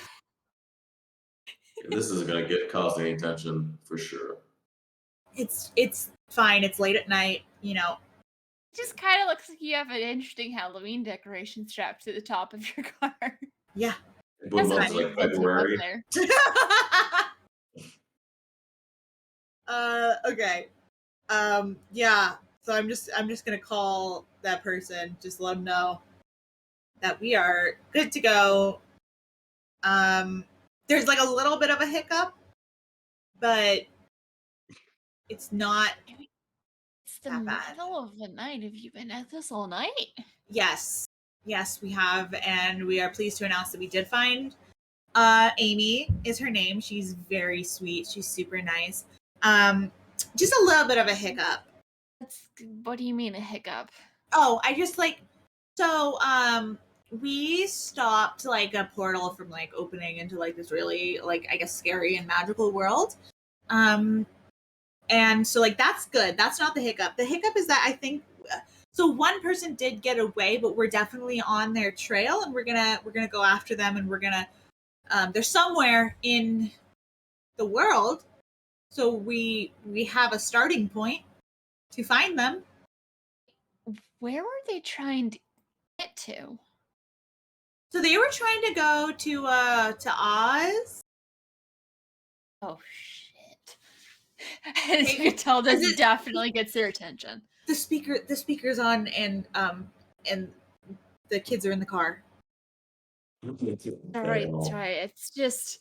isn't gonna cause any tension for sure. It's fine. It's late at night, you know. It just kind of looks like you have an interesting Halloween decoration strapped to the top of your car. Yeah. What That's month's fine. like February? There. Okay. Yeah. So I'm just gonna call that person, just let them know that we are good to go. There's like a little bit of a hiccup, but it's not It's the that bad. middle of the night. Have you been at this all night? Yes, we have, and we are pleased to announce that we did find. Amy is her name. She's very sweet. She's super nice. Just a little bit of a hiccup. What do you mean a hiccup? Oh, I just like so. We stopped like a portal from like opening into like this really like I guess scary and magical world. And so like that's good. That's not the hiccup. The hiccup is that I think so one person did get away, but we're definitely on their trail, and we're gonna go after them, and we're gonna they're somewhere in the world, so we have a starting point to find them. Where were they trying to get to? So they were trying to go to Oz. Oh shit! As you can tell, this definitely gets their attention. The speaker's on, and the kids are in the car. All right, that's right. It's just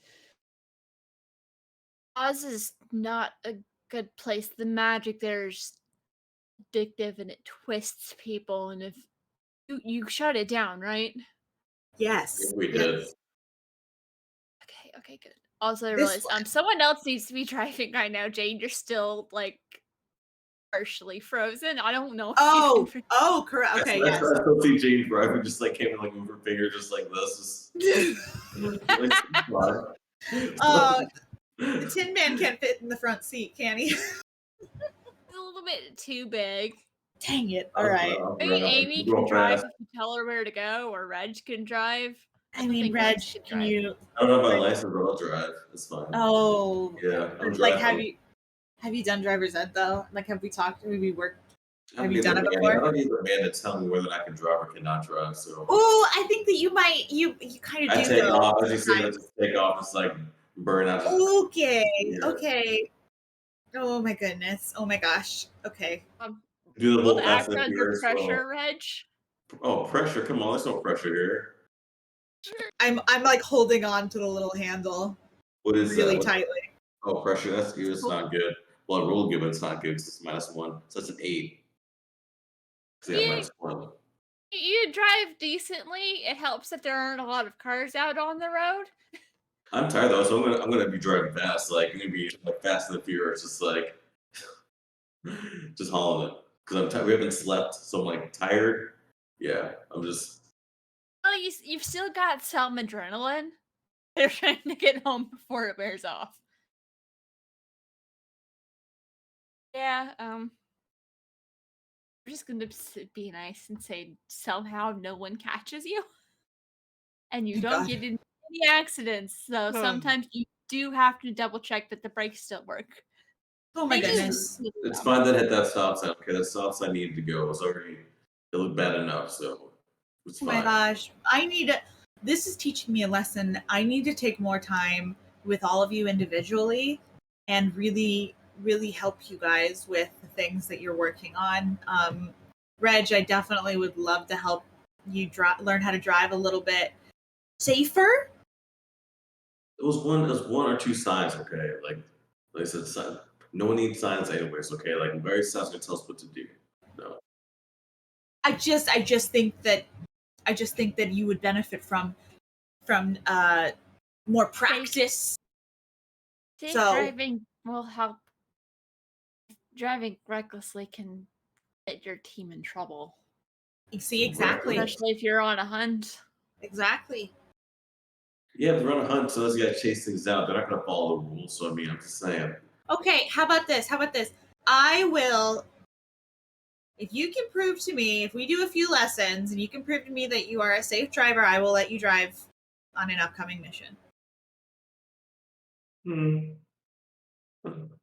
Oz is not a good place. The magic there's addictive and it twists people. And if you shut it down, right? Yes, We did. Okay, good. Also, I realized someone else needs to be driving right now. Jane, you're still like partially frozen. I don't know. Oh, correct. Okay, yes. I still see Jane driving, just like came and like move her finger, just like this. The Tin Man can't fit in the front seat, can he? A little bit too big. Dang it! All right. Maybe Amy can drive if you tell her where to go, or Reg can drive. I mean, Reg, can you? I don't have my license, but I'll drive. It's fine. Oh, yeah. I'm like, driving. have you done driver's ed though? Like, have we talked? Have we worked? Have you done it before? I don't need the man to tell me whether I can drive or cannot drive. So. Oh, I think that you might. You kind of do. I take off. As you said, I just take off. It's like burn out. Okay. Yeah. Okay. Oh my goodness. Oh my gosh. Okay. Do the will whole act under pressure, Reg. Oh, pressure! Come on, there's no pressure here. I'm like holding on to the little handle. What is really that? tightly? Oh, pressure. That's good. It's not good. Well, roll given. It's not good. It's -1. So that's an 8. So yeah, -1. You drive decently. It helps that there aren't a lot of cars out on the road. I'm tired though, so I'm gonna be driving fast. Like I'm gonna be like Fast and the Furious, just like just hauling it because I'm tired. We haven't slept, so I'm like tired. Yeah, I'm just. Well, you've still got some adrenaline. They're trying to get home before it wears off. Yeah, we're just gonna be nice and say somehow no one catches you and you Thank don't God. get into any accidents. So sometimes you do have to double check that the brakes still work. Oh my They do. goodness. It's fine that hit that stop sign. Okay, that stop sign needed to go. It was already, it looked bad enough, so it's Oh fine. my gosh. This is teaching me a lesson. I need to take more time with all of you individually and really, really help you guys with the things that you're working on. Reg, I definitely would love to help you learn how to drive a little bit safer. It was one or two signs, okay? Like I said, no one needs signs anyways, okay? Like very signs gonna tell us what to do. No. I just think that you would benefit from more practice. Safe So driving will help. Driving recklessly can get your team in trouble, you see exactly. especially if you're on a hunt. Exactly. Yeah, if they're on a hunt, so you gotta chase things down. They're not gonna follow the rules. So I mean, I'm just saying. Okay, how about this? I will, if you can prove to me, if we do a few lessons and you can prove to me that you are a safe driver, I will let you drive on an upcoming mission.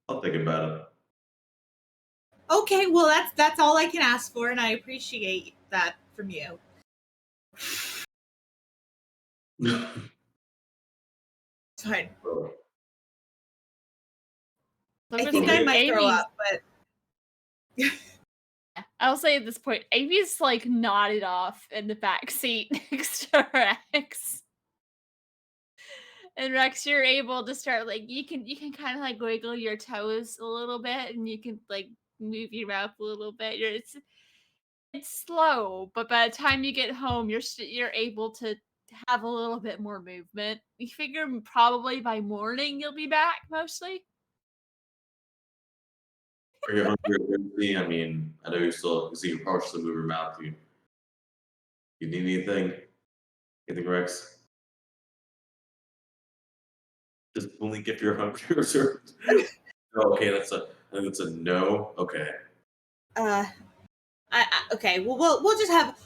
I'll think about it. Okay, well that's all I can ask for, and I appreciate that from you. It's fine. I think I might throw up, but I'll say at this point, Amy's like nodded off in the back seat next to Rex. And Rex, you're able to start like you can kind of like wiggle your toes a little bit, and you can like move your mouth a little bit. It's slow, but by the time you get home, you're able to have a little bit more movement. You figure probably by morning you'll be back mostly. Are you hungry or thirsty? I mean, I know you still see you partially move your mouth. You need anything? Anything, Rex? Just blink if you're hungry or served. Okay, I think that's a no. Okay. Okay. Well, we'll have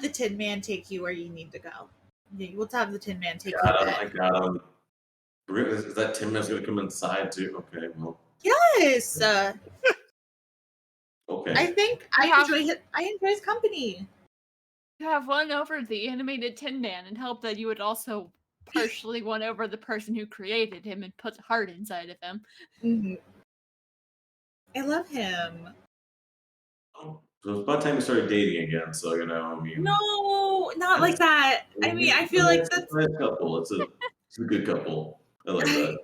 the Tin Man take you where you need to go. Yeah, we'll have the Tin Man take you there. I got him. Is that Tim that's gonna come inside too? Okay, well. Yes. Okay. I think I enjoy his company. You have won over the animated Tin Man, and hope that you would also partially won over the person who created him and put heart inside of him. Mm-hmm. I love him. Oh, so it's about time we started dating again. So you know, I mean. No, not like that. I mean, I feel like that's. It's a nice couple. It's a good couple. I like that.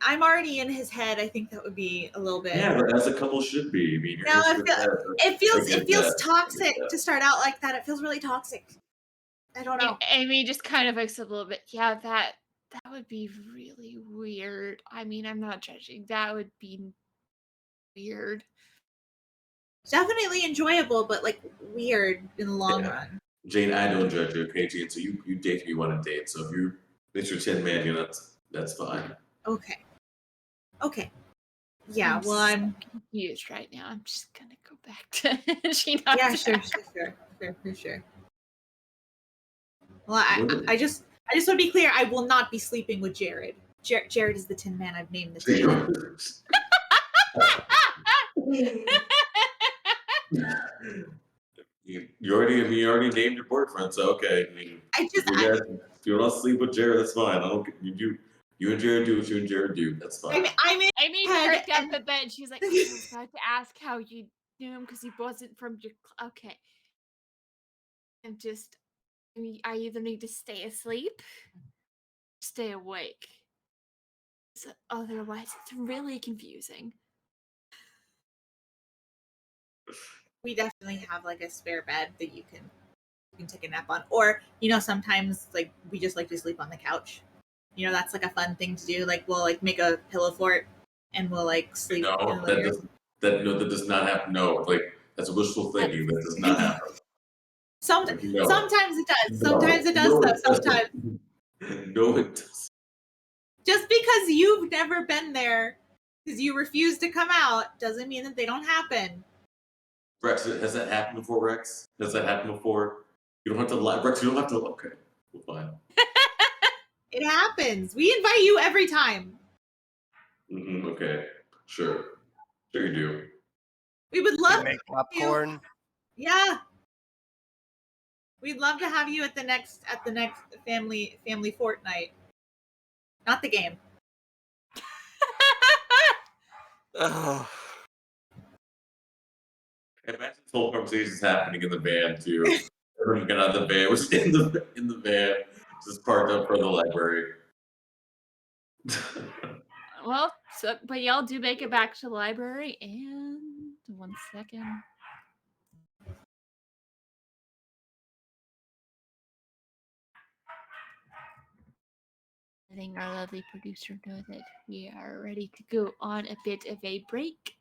I'm already in his head. I think that would be a little bit. Yeah, but as a couple should be. I mean, you're No, it feels toxic to start out like that. It feels really toxic. I don't know. Amy just kind of looks a little bit. Yeah, that would be really weird. I mean, I'm not judging. That would be weird. Definitely enjoyable, but like weird in the long run. Jane, I don't judge you, okay, Jane? So you date who you want to date. So if you Mr. Tin Man, you know that's fine. Okay. Yeah. Well, I'm confused right now. I'm just gonna go back to Gina. Yeah, sure. For sure. Well, I just want to be clear. I will not be sleeping with Jared. Jared is the Tin Man. I've named the Tin Man. You already named your boyfriend, so okay. I mean, if you want to sleep with Jared, that's fine. I don't. You and Jared do what you and Jared do. That's fine. Amy perked up a bit. She's like, I was about to ask how you knew him because he wasn't from your. Okay. I'm just. I either need to stay asleep, stay awake. Otherwise, it's really confusing. We definitely have like a spare bed that you can take a nap on, or sometimes like we just like to sleep on the couch. That's like a fun thing to do. Like we'll like make a pillow fort and we'll like sleep. No, that does not happen. No, like that's wishful thinking. That does not happen. Sometimes it does. Sometimes it does. Though. Sometimes. No, it does. Just because you've never been there Because you refuse to come out doesn't mean that they don't happen. Rex, has that happened before, Rex? Has that happened before? You don't have to lie. Rex, you don't have to. Okay, well, fine. It happens. We invite you every time. Okay, sure. Sure you do. We would You love make you. popcorn. Yeah. We'd love to have you at the next family fortnight. Not the game. Oh. Imagine this whole conversation is happening in the van too. Everyone got out of the van. Was in the van, just parked up for the library. Well, but y'all do make it back to the library, and 1 second. Letting our lovely producer know that we are ready to go on a bit of a break.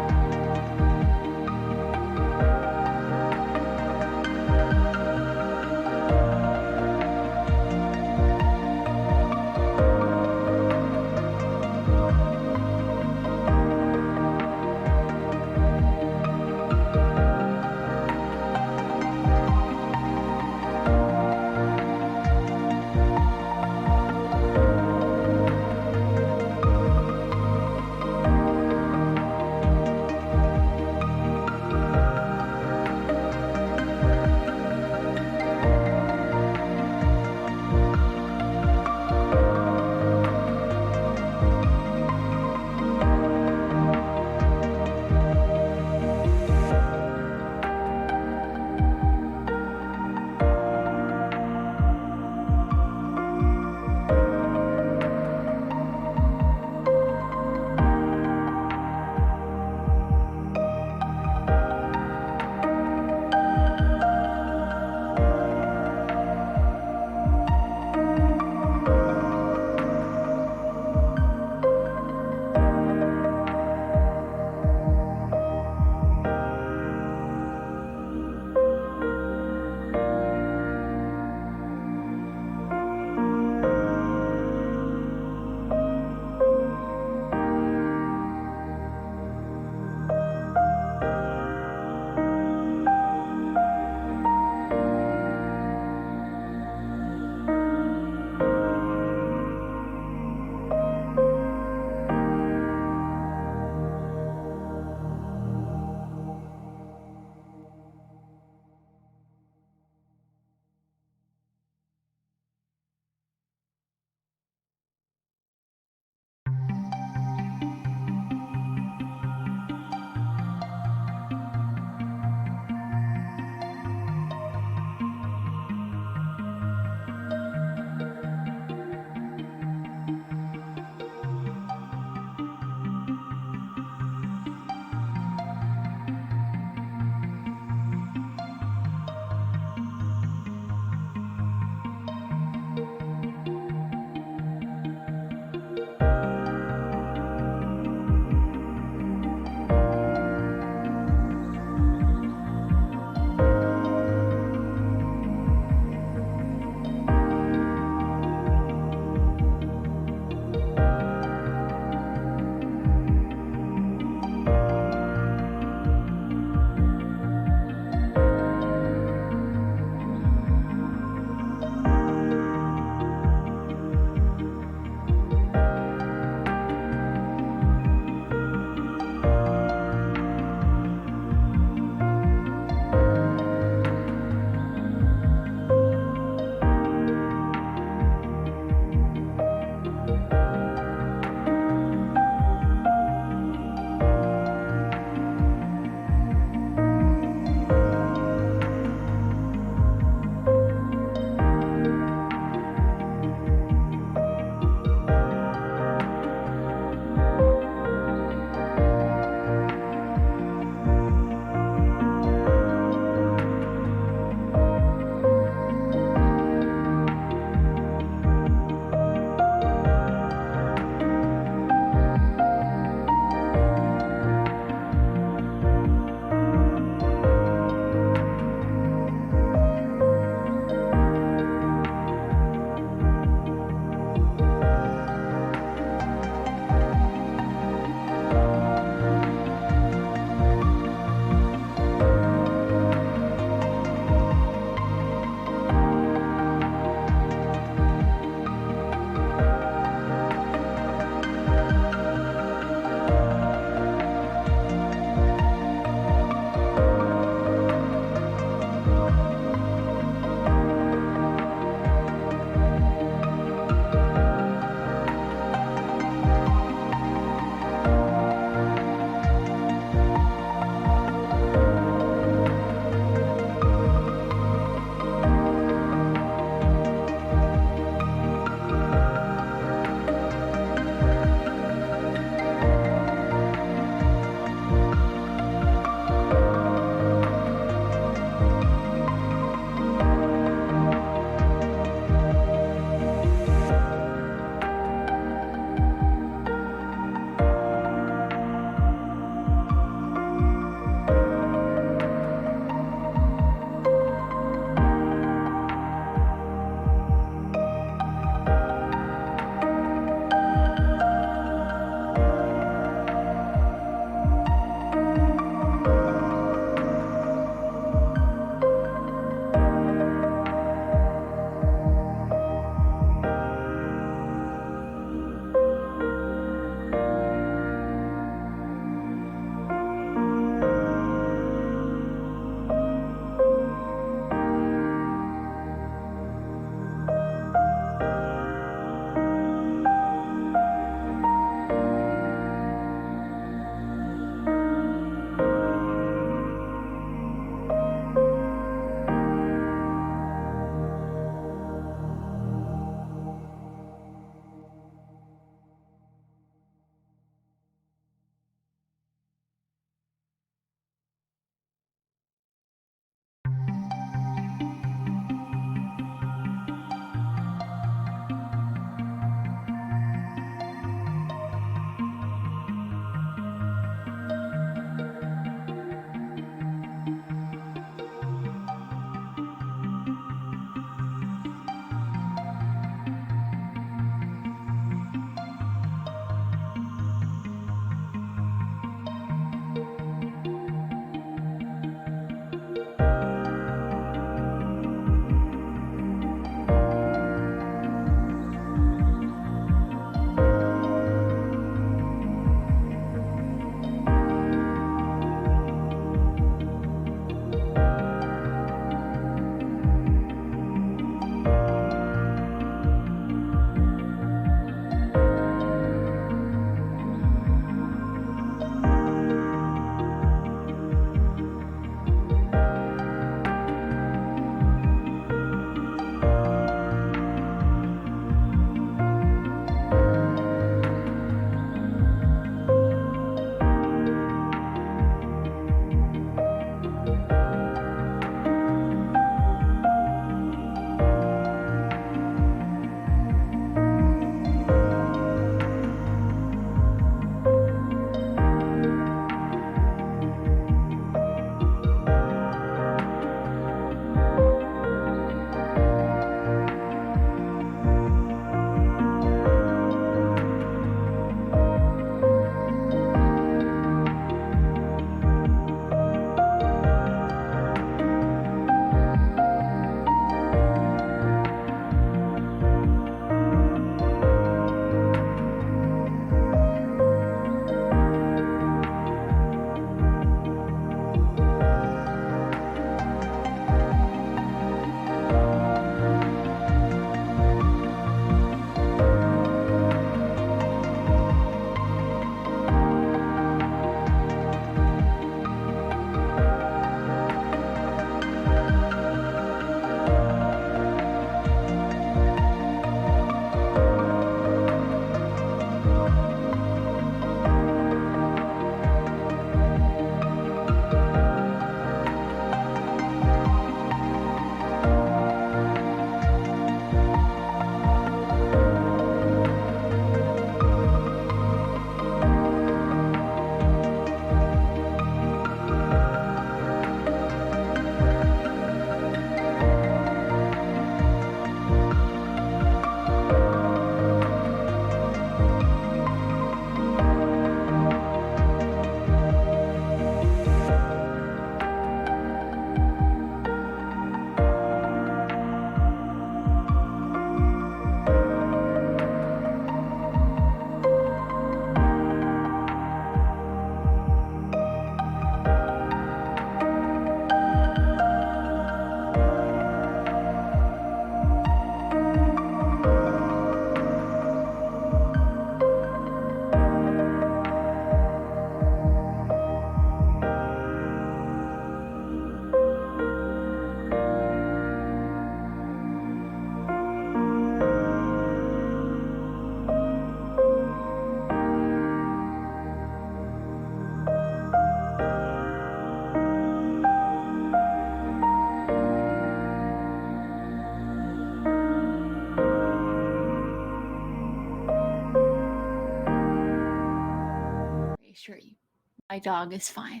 My dog is fine.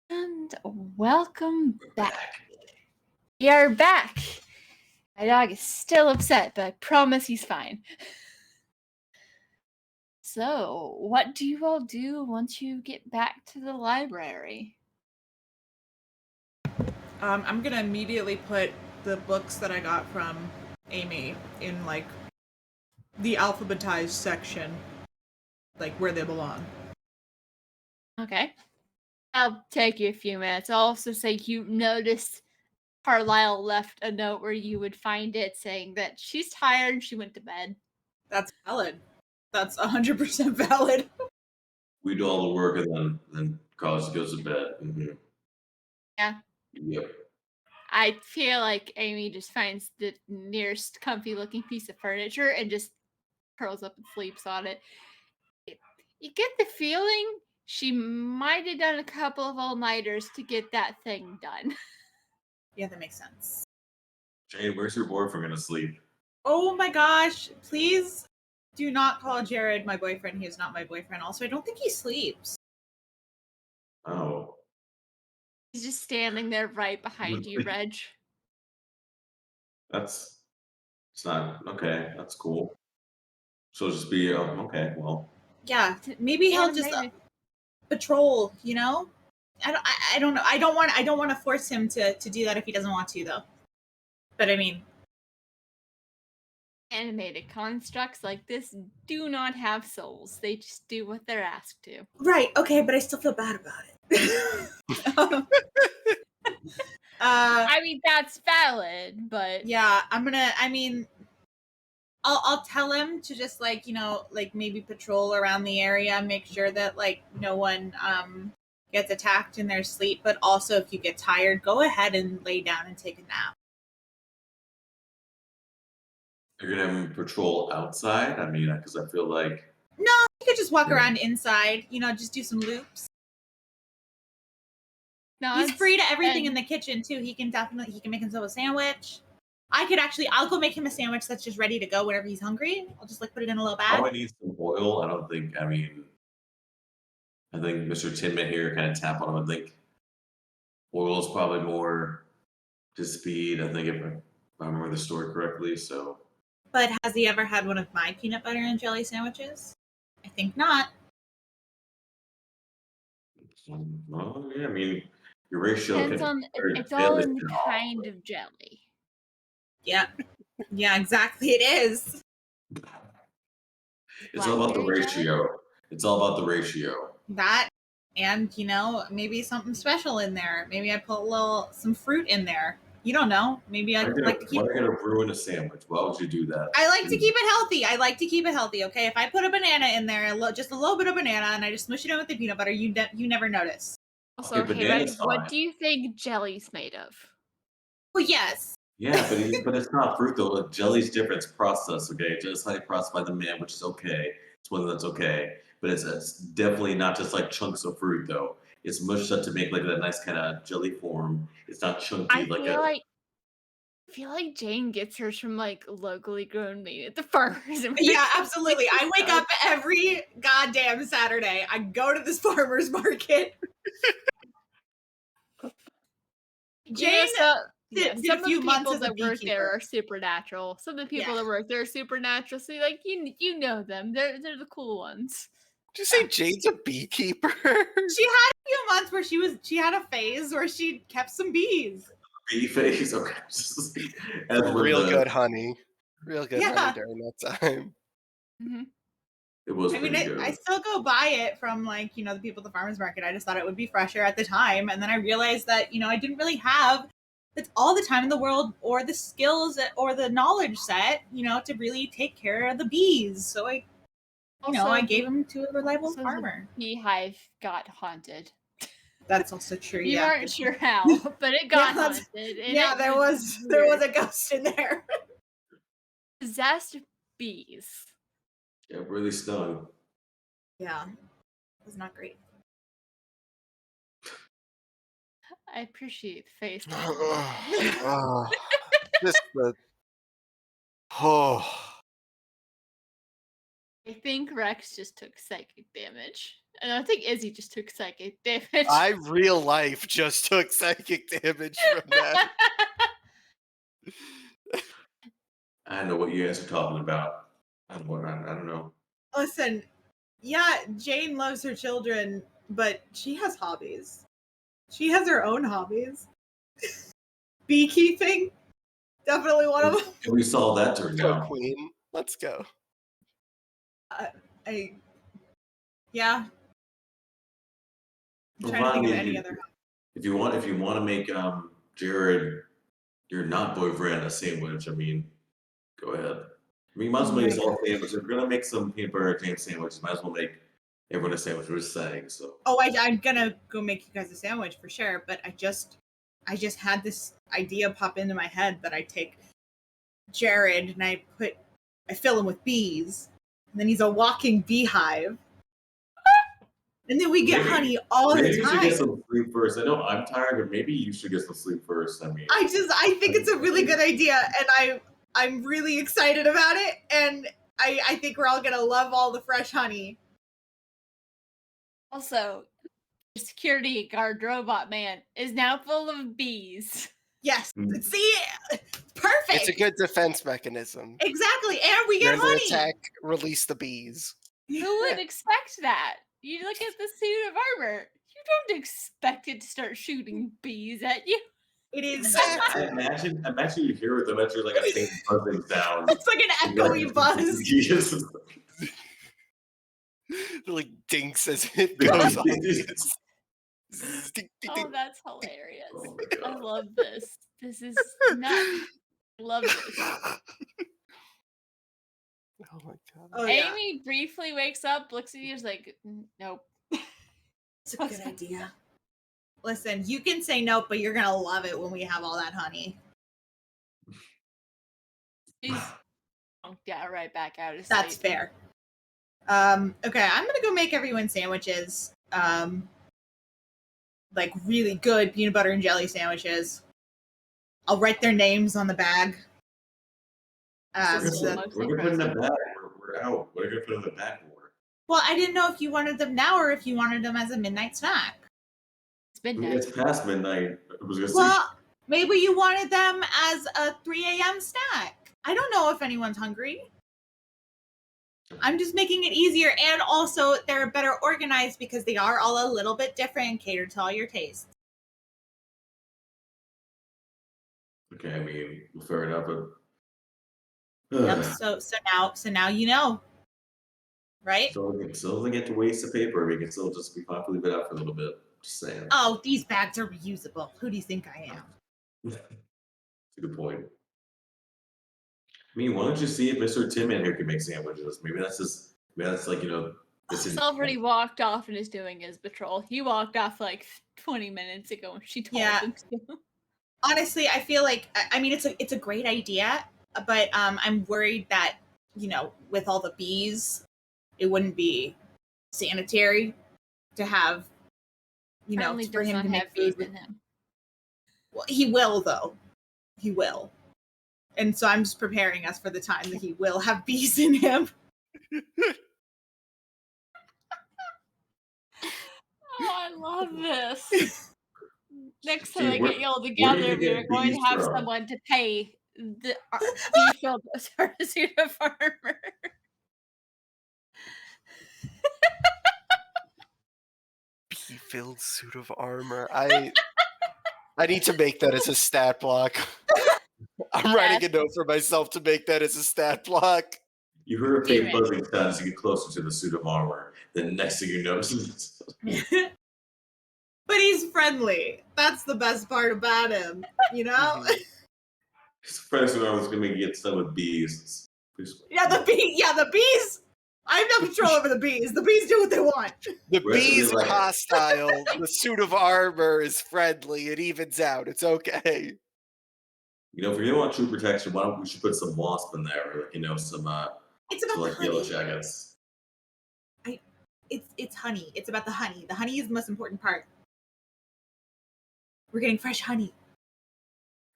And welcome back. We are back. My dog is still upset, but I promise he's fine. So, what do you all do once you get back to the library? I'm gonna immediately put the books that I got from Amy in like the alphabetized section, like where they belong. Okay. I'll take you a few minutes. I'll also say you noticed Carlisle left a note where you would find it saying that she's tired, she went to bed. That's valid. That's 100% valid. We do all the work and then Carlos goes to bed. Mm-hmm. Yeah. Yep. I feel like Amy just finds the nearest comfy looking piece of furniture and just curls up and sleeps on it. You get the feeling she might have done a couple of all-nighters to get that thing done. Yeah, that makes sense. Jane, where's your boyfriend gonna sleep? Oh my gosh, please do not call Jared my boyfriend. He is not my boyfriend. Also, I don't think he sleeps. Oh. He's just standing there right behind you, Reg. It's not okay. That's cool. So just be okay. Well, Yeah, maybe he'll just patrol. You know, I don't know. I don't want to force him to do that if he doesn't want to, though. But I mean, animated constructs like this do not have souls. They just do what they're asked to. Right. Okay, but I still feel bad about it. I mean, that's valid, but yeah, I'll tell him to just like, like maybe patrol around the area, make sure that like no one gets attacked in their sleep, but also if you get tired, go ahead and lay down and take a nap. you're gonna have him patrol outside. I mean, because I feel like No, you could just walk around inside, just do some loops. no, He's free to everything in the kitchen too. He can make himself a sandwich. I'll go make him a sandwich that's just ready to go whenever he's hungry. I'll just like put it in a little bag. I need some oil. I think Mr. Tinman here kind of tap on him. I think oil is probably more to speed. I think if I remember the story correctly. So, But has he ever had one of my peanut butter and jelly sandwiches? I think not. well, yeah. I mean, your ratio depends on it's all in the kind of jelly. Yeah. Yeah, exactly. It is. It's all about the ratio. It's all about the ratio. That, and maybe something special in there. Maybe I put some fruit in there. You don't know. Maybe I like to keep. Why are you gonna ruin a sandwich? Why would you do that? I like to keep it healthy. Okay, if I put a banana in there, just a little bit of banana, and I just smush it in with the peanut butter, you never notice. Also, hey, Reg, what do you think jelly's made of? Well, yes. Yeah, but it's not fruit though. Jelly's different. It's processed. Okay, just like processed by the man, which is okay. It's one that's okay, but it's definitely not just like chunks of fruit though. It's mushed up to make like that nice kind of jelly form. It's not chunky I feel like Jane gets hers from like locally grown meat at the farmers. Yeah, absolutely. I wake up every goddamn Saturday. I go to this farmer's market. Jane some of the people that work there are supernatural. Some of the people that work there are supernatural. So like you know them. They're the cool ones. Did you say Jade's a beekeeper? She had a few months where she had a phase where she kept some bees. Bee phase, okay. Real good honey. Real good honey during that time. Mm-hmm. It was. I still go buy it from like the people at the farmers market. I just thought it would be fresher at the time, and then I realized that I didn't really have all the time in the world or the skills or the knowledge set to really take care of the bees. So I gave them to a reliable farmer. The beehive got haunted. That's also true. You aren't sure how, but it got haunted. Yeah, there was a ghost in there. Possessed bees. Yeah, really stung. Yeah, it was not great. I appreciate the face. Oh. I think Rex just took psychic damage. And I think Izzy just took psychic damage. I real life just took psychic damage from that. I don't know what you guys are talking about. I don't know. Listen, yeah, Jane loves her children, but she has hobbies. She has her own hobbies. Beekeeping, definitely one of them. And we saw that turn Go down. Queen. Let's go. Yeah. I'm trying to think of any other. If you want to make Jared, your not boyfriend, a sandwich, I mean, go ahead. I mean, you might as well make us all sandwiches. If we're gonna make some peanut butter and jam sandwiches, might as well make everyone a sandwich. We're just saying. So. Oh, I'm gonna go make you guys a sandwich for sure. But I just had this idea pop into my head that I take Jared and I fill him with bees, and then he's a walking beehive. And then we get honey all the time. Maybe you should get some sleep first. I know I'm tired, but maybe you should get some sleep first. I mean, I think it's a really good idea, and I'm really excited about it, and I think we're all gonna love all the fresh honey. Also, the security guard robot man is now full of bees. Yes. See, perfect. It's a good defense mechanism. Exactly, and we get honey. Attack, release the bees. Who would expect that? You look at the suit of armor. You don't expect it to start shooting bees at you. It is. Imagine you hear them actually like a thing buzzing down. It's like an echoey buzz. Like dinks as it goes on. Oh, that's hilarious. I love this. This is nuts. I love this. Oh my god. Oh, Amy briefly wakes up, looks at you, is like, nope. It's a good idea. Listen, you can say nope, but you're gonna love it when we have all that honey. She's right back out of sight. That's fair. Okay, I'm gonna go make everyone sandwiches. Like really good peanut butter and jelly sandwiches. I'll write their names on the bag. We're gonna put in the bag. We're out. What are you gonna put in the bag for? Well, I didn't know if you wanted them now or if you wanted them as a midnight snack. It's midnight. It's past midnight. I was gonna well, maybe you wanted them as a 3 a.m. snack. I don't know if anyone's hungry. I'm just making it easier, and also they're better organized because they are all a little bit different and catered to all your tastes. Okay, I mean, fair enough, but Yep, so now you know, right? So we can get to waste the paper. We can still just be fine to leave it out for a little bit. Just saying. Oh, these bags are reusable. Who do you think I am? That's a good point. I mean, why don't you see if Mr. Tim in here can make sandwiches? Maybe that's like, He's already walked off and is doing his patrol. He walked off like 20 minutes ago and she told him to. Honestly, I feel like, I mean, it's a great idea, but I'm worried that, with all the bees, it wouldn't be sanitary to have, for him to make food. In him. Well, he will, though. He will. And so I'm just preparing us for the time that he will have bees in him. Oh, I love this. Next time I get y'all together, we are going to have someone to pay the bee-filled suit of armor. Bee-filled suit of armor. I need to make that as a stat block. I'm writing a note for myself to make that as a stat block. You heard a fake buzzing sound as you get closer to the suit of armor. Then next thing you know, but he's friendly. That's the best part about him, His friends who was going to get stung with bees. Yeah, the bees. I have no control over the bees. The bees do what they want. The bees are hostile. The suit of armor is friendly. It evens out. It's okay. If you don't want true protection, why don't we should put some wasp in there? Some it's about like yellow jackets. It's honey. It's about the honey. The honey is the most important part. We're getting fresh honey.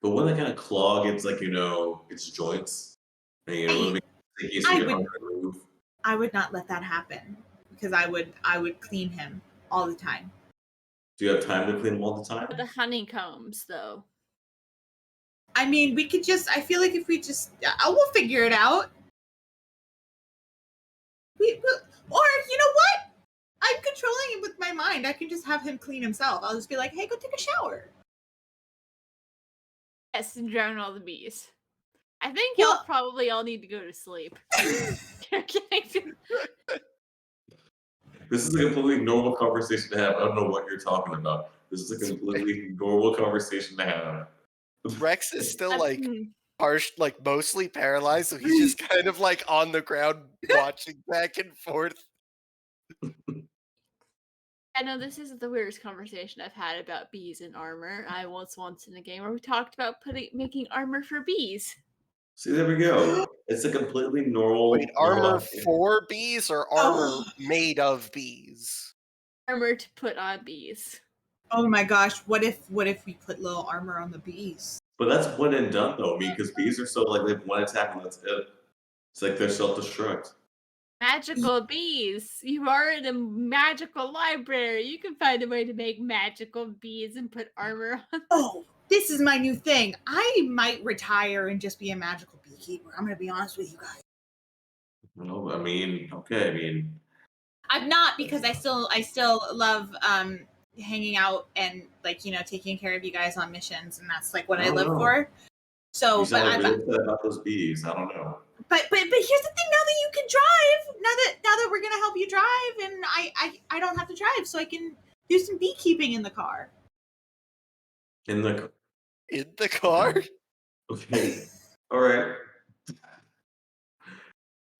But when they kind of clog its its joints, and I would not let that happen because I would clean him all the time. Do you have time to clean them all the time? The honeycombs, though. I mean, we could just. I feel like if we just, we'll figure it out. Or you know what? I'm controlling him with my mind. I can just have him clean himself. I'll just be like, hey, go take a shower. Yes, and drown all the bees. I think Well- y'all probably all need to go to sleep. This is a completely normal conversation to have. I don't know what you're talking about. This is a completely normal conversation to have. Rex is still Mm. mostly paralyzed, so he's just kind of like on the ground watching back and forth. I know this isn't the weirdest conversation I've had about bees and armor. I was once in a game where we talked about making armor for bees. See, there we go. It's a completely normal. Wait, armor normal- for bees or armor made of bees? Armor to put on bees. Oh my gosh! What if we put little armor on the bees? But that's one and done though. I mean, because bees are so like they have one attack and that's it. It's like they're self-destruct. Magical bees. You are in a magical library. You can find a way to make magical bees and put armor on. Oh, this is my new thing. I might retire and just be a magical beekeeper. I'm gonna be honest with you guys. No, I mean, okay, I mean, I'm not, because I still love hanging out and taking care of you guys on missions, and that's like what I live for. So, you sound like but really upset about those bees. I don't know. But here's the thing: now that you can drive, now that we're gonna help you drive, and I don't have to drive, so I can do some beekeeping in the car. In the car? okay, all right,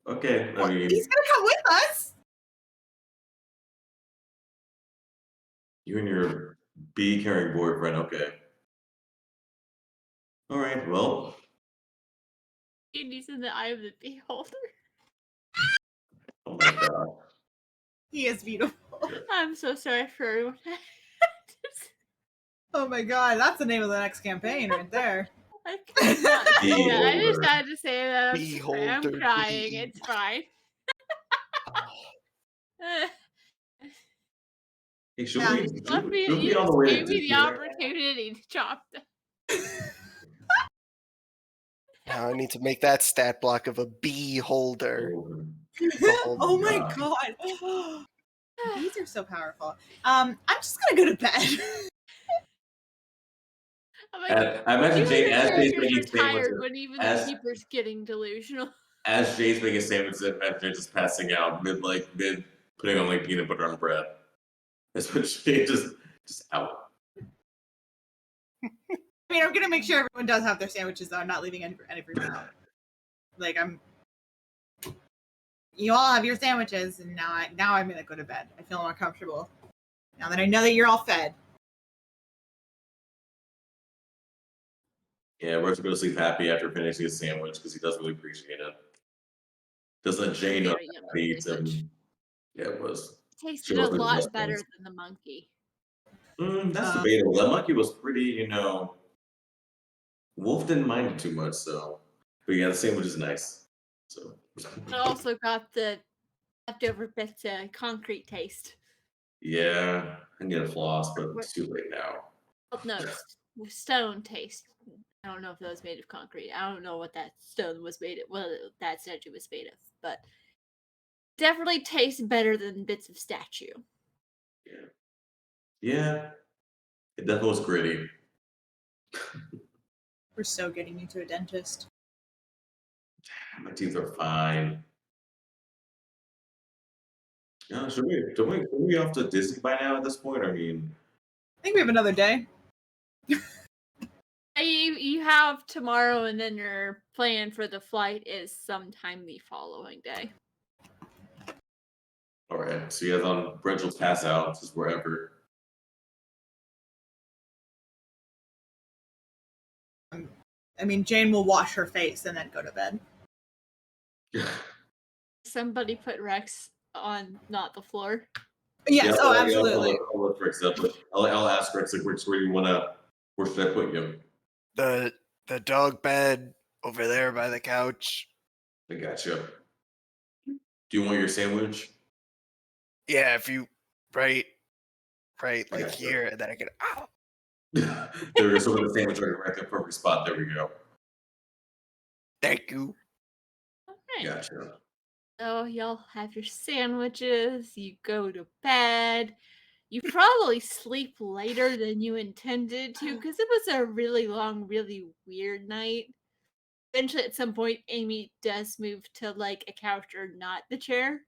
okay. I mean, He's gonna come with us. you and your bee-carrying boyfriend. Okay. All right. Well, He's in the eye of the beholder. oh my god. He is beautiful. I'm so sorry for everyone. Oh my god, that's the name of the next campaign right there. I could not say that. I just Beholder. had to say that. I'm sorry. I'm Beholder crying. bee. It's fine. Hey, should Yeah. we? Let me, Should we you on the just way to gave me the Disney? opportunity to chop them. Now I need to make that stat block of a bee holder. Oh my god. Bees are so powerful. I'm just gonna go to bed. I'm like, I imagine you Jane, and your as Jane's characters making are tired sandwiches, when even as- the keeper's getting delusional. as Jane's making sandwiches, I imagine her just passing out mid putting on like peanut butter on bread. That's what Jane just out. I mean, I'm gonna make sure everyone does have their sandwiches, though. I'm not leaving anyone out. Like, you all have your sandwiches, and now I'm gonna go to bed. I feel more comfortable now that I know that you're all fed. Yeah, we're going to sleep happy after finishing his sandwich because he does really appreciate it. Doesn't Jane know Very yummy that he eats sandwich. him? Yeah, it was. It tasted She a wasn't lot just better things. than the monkey. That's debatable. That monkey was pretty, Wolf didn't mind it too much, so. But yeah, the sandwich is nice. So. It also got the leftover bits of concrete taste. Yeah, I need a floss, but it's too late now. Well, no, stone taste. I don't know if that was made of concrete. I don't know what that stone was made of. Well, that statue was made of, but definitely tastes better than bits of statue. Yeah, it definitely was gritty. We're so getting you to a dentist. My teeth are fine. Yeah, should we be off to Disney by now at this point? I mean, I think we have another day. You have tomorrow, and then your plan for the flight is sometime the following day. all right. So you guys on Bridge will pass out just wherever. I mean, Jane will wash her face and then go to bed. Somebody put Rex on not the floor. Yes. Yeah, Absolutely. I'll look for example. I'll ask Rex like where do you wanna? Where should I put you? The dog bed over there by the couch. I got you. Do Do you want your sandwich? Yeah, if you right I like got you. here, and then I can. Ow. There we go. So with the sandwich right in the perfect spot. There we go. Thank you. Okay. Gotcha. So y'all have your sandwiches, you go to bed. You probably sleep later than you intended to because it was a really long, really weird night. Eventually, at some point, Amy does move to like a couch or not the chair.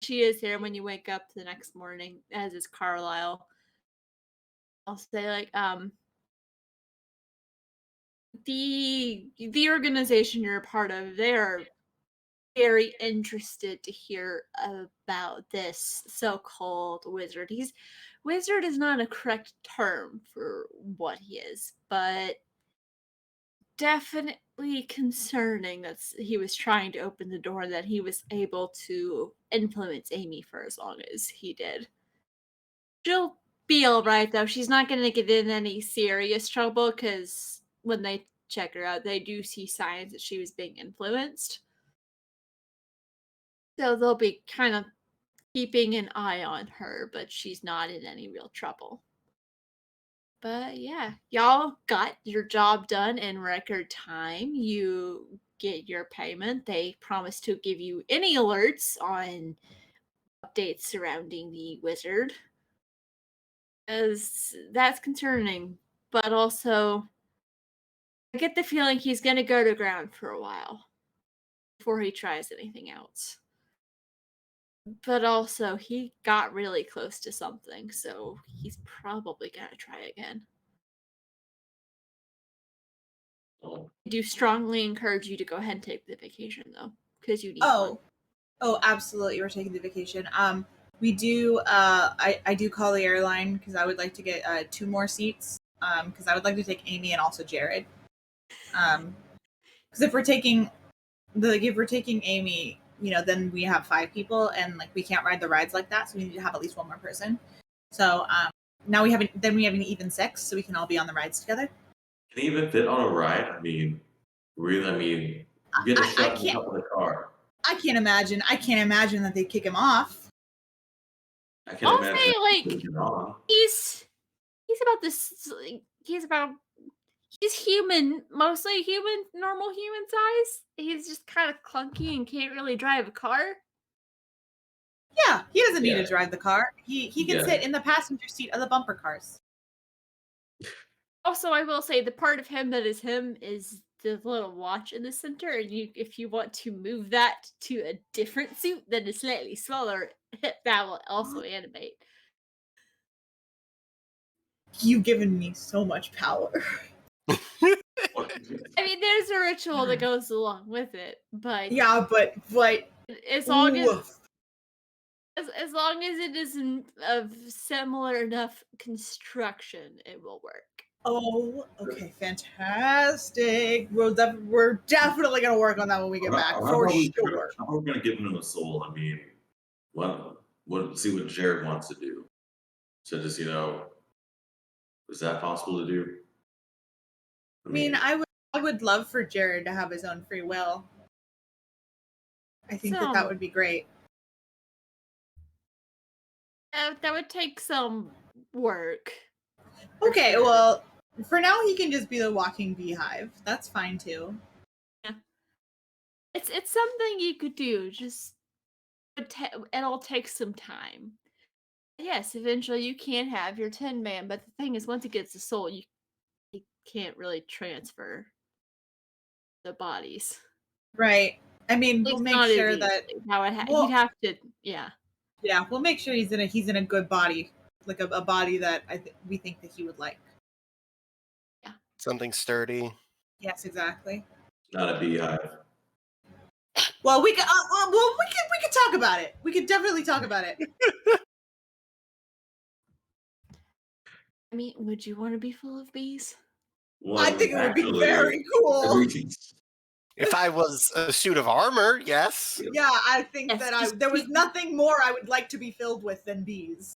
She is there when you wake up the next morning, as is Carlisle. I'll say like the organization you're a part of, they are very interested to hear about this so-called wizard. Wizard is not a correct term for what he is, but definitely concerning that he was trying to open the door, that he was able to influence Amy for as long as he did. She'll be all right though. She's not going to get in any serious trouble because when they check her out, they do see signs that she was being influenced. So they'll be kind of keeping an eye on her, but she's not in any real trouble. But yeah, y'all got your job done in record time. You get your payment. They promise to give you any alerts on updates surrounding the wizard. As that's concerning, but also I get the feeling he's going to go to ground for a while before he tries anything else. But also, he got really close to something, so he's probably going to try again. Oh, I do strongly encourage you to go ahead and take the vacation, though, because you need one. Oh, absolutely. We're taking the vacation. We do. I do call the airline because I would like to get 2 more seats. Because I would like to take Amy and also Jared. Because if we're taking Amy, then we have 5 people, and like we can't ride the rides like that, so we need to have at least 1 more person. So now we have an even 6, so we can all be on the rides together. can he even fit on a ride? I mean, really? I mean, you get to I shut can't. up in the car. I can't imagine that they kick him off. I can I'll imagine say, like, putting it on. he's about this. He's human, mostly human, normal human size. He's just kind of clunky and can't really drive a car. Yeah, he doesn't need Yeah. to drive the car. He can Yeah. sit in the passenger seat of the bumper cars. Also, I will say the part of him that is him is the little watch in the center, and if you want to move that to a different suit that is slightly smaller, that will also animate. You've given me so much power. I mean, there's a ritual that goes along with it, but Yeah, but as long as ooh. as long as it isn't of similar enough construction, it will work. Oh, okay, fantastic. We're definitely gonna work on that when we get back, for sure. How are we gonna give him a soul? I mean, see what Jared wants to do. So just is that possible to do? I mean, I would love for Jared to have his own free will. I think that would be great. That would take some work. Okay, sure. well, for now he can just be the walking beehive. That's fine too. Yeah. It's something you could do. Just it'll take some time. Yes, eventually you can have your 10-man, but the thing is, once it gets the soul, you can't really transfer the bodies. Right. I mean, At we'll least make not as sure that easily. How well, he'd have to, yeah. yeah, we'll make sure he's in a good body, like a body that we think that he would like. Yeah. Something sturdy. Yes, exactly. Not a beehive. Well, we could talk about it. We could definitely talk about it. I mean, would you want to be full of bees? Well, I think it would be actually, very cool. If I was a suit of armor, yes. Yeah, I think Yes, that there was nothing more I would like to be filled with than bees.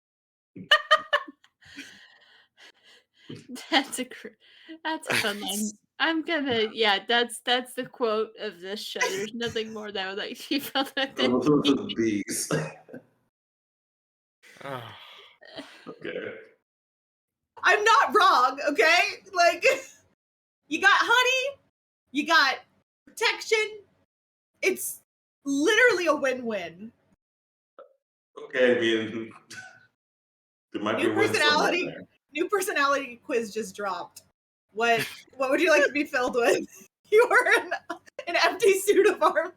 That's a fun line. I'm gonna, that's the quote of this show. There's nothing more that would like keep up with than Those are the bees. Oh. Okay. I'm not wrong, okay? Like, you got honey, you got protection. It's literally a win-win. Okay, I mean, there might be New a win somewhere personality, there. new personality quiz just dropped. What would you like to be filled with? You are an empty suit of armor.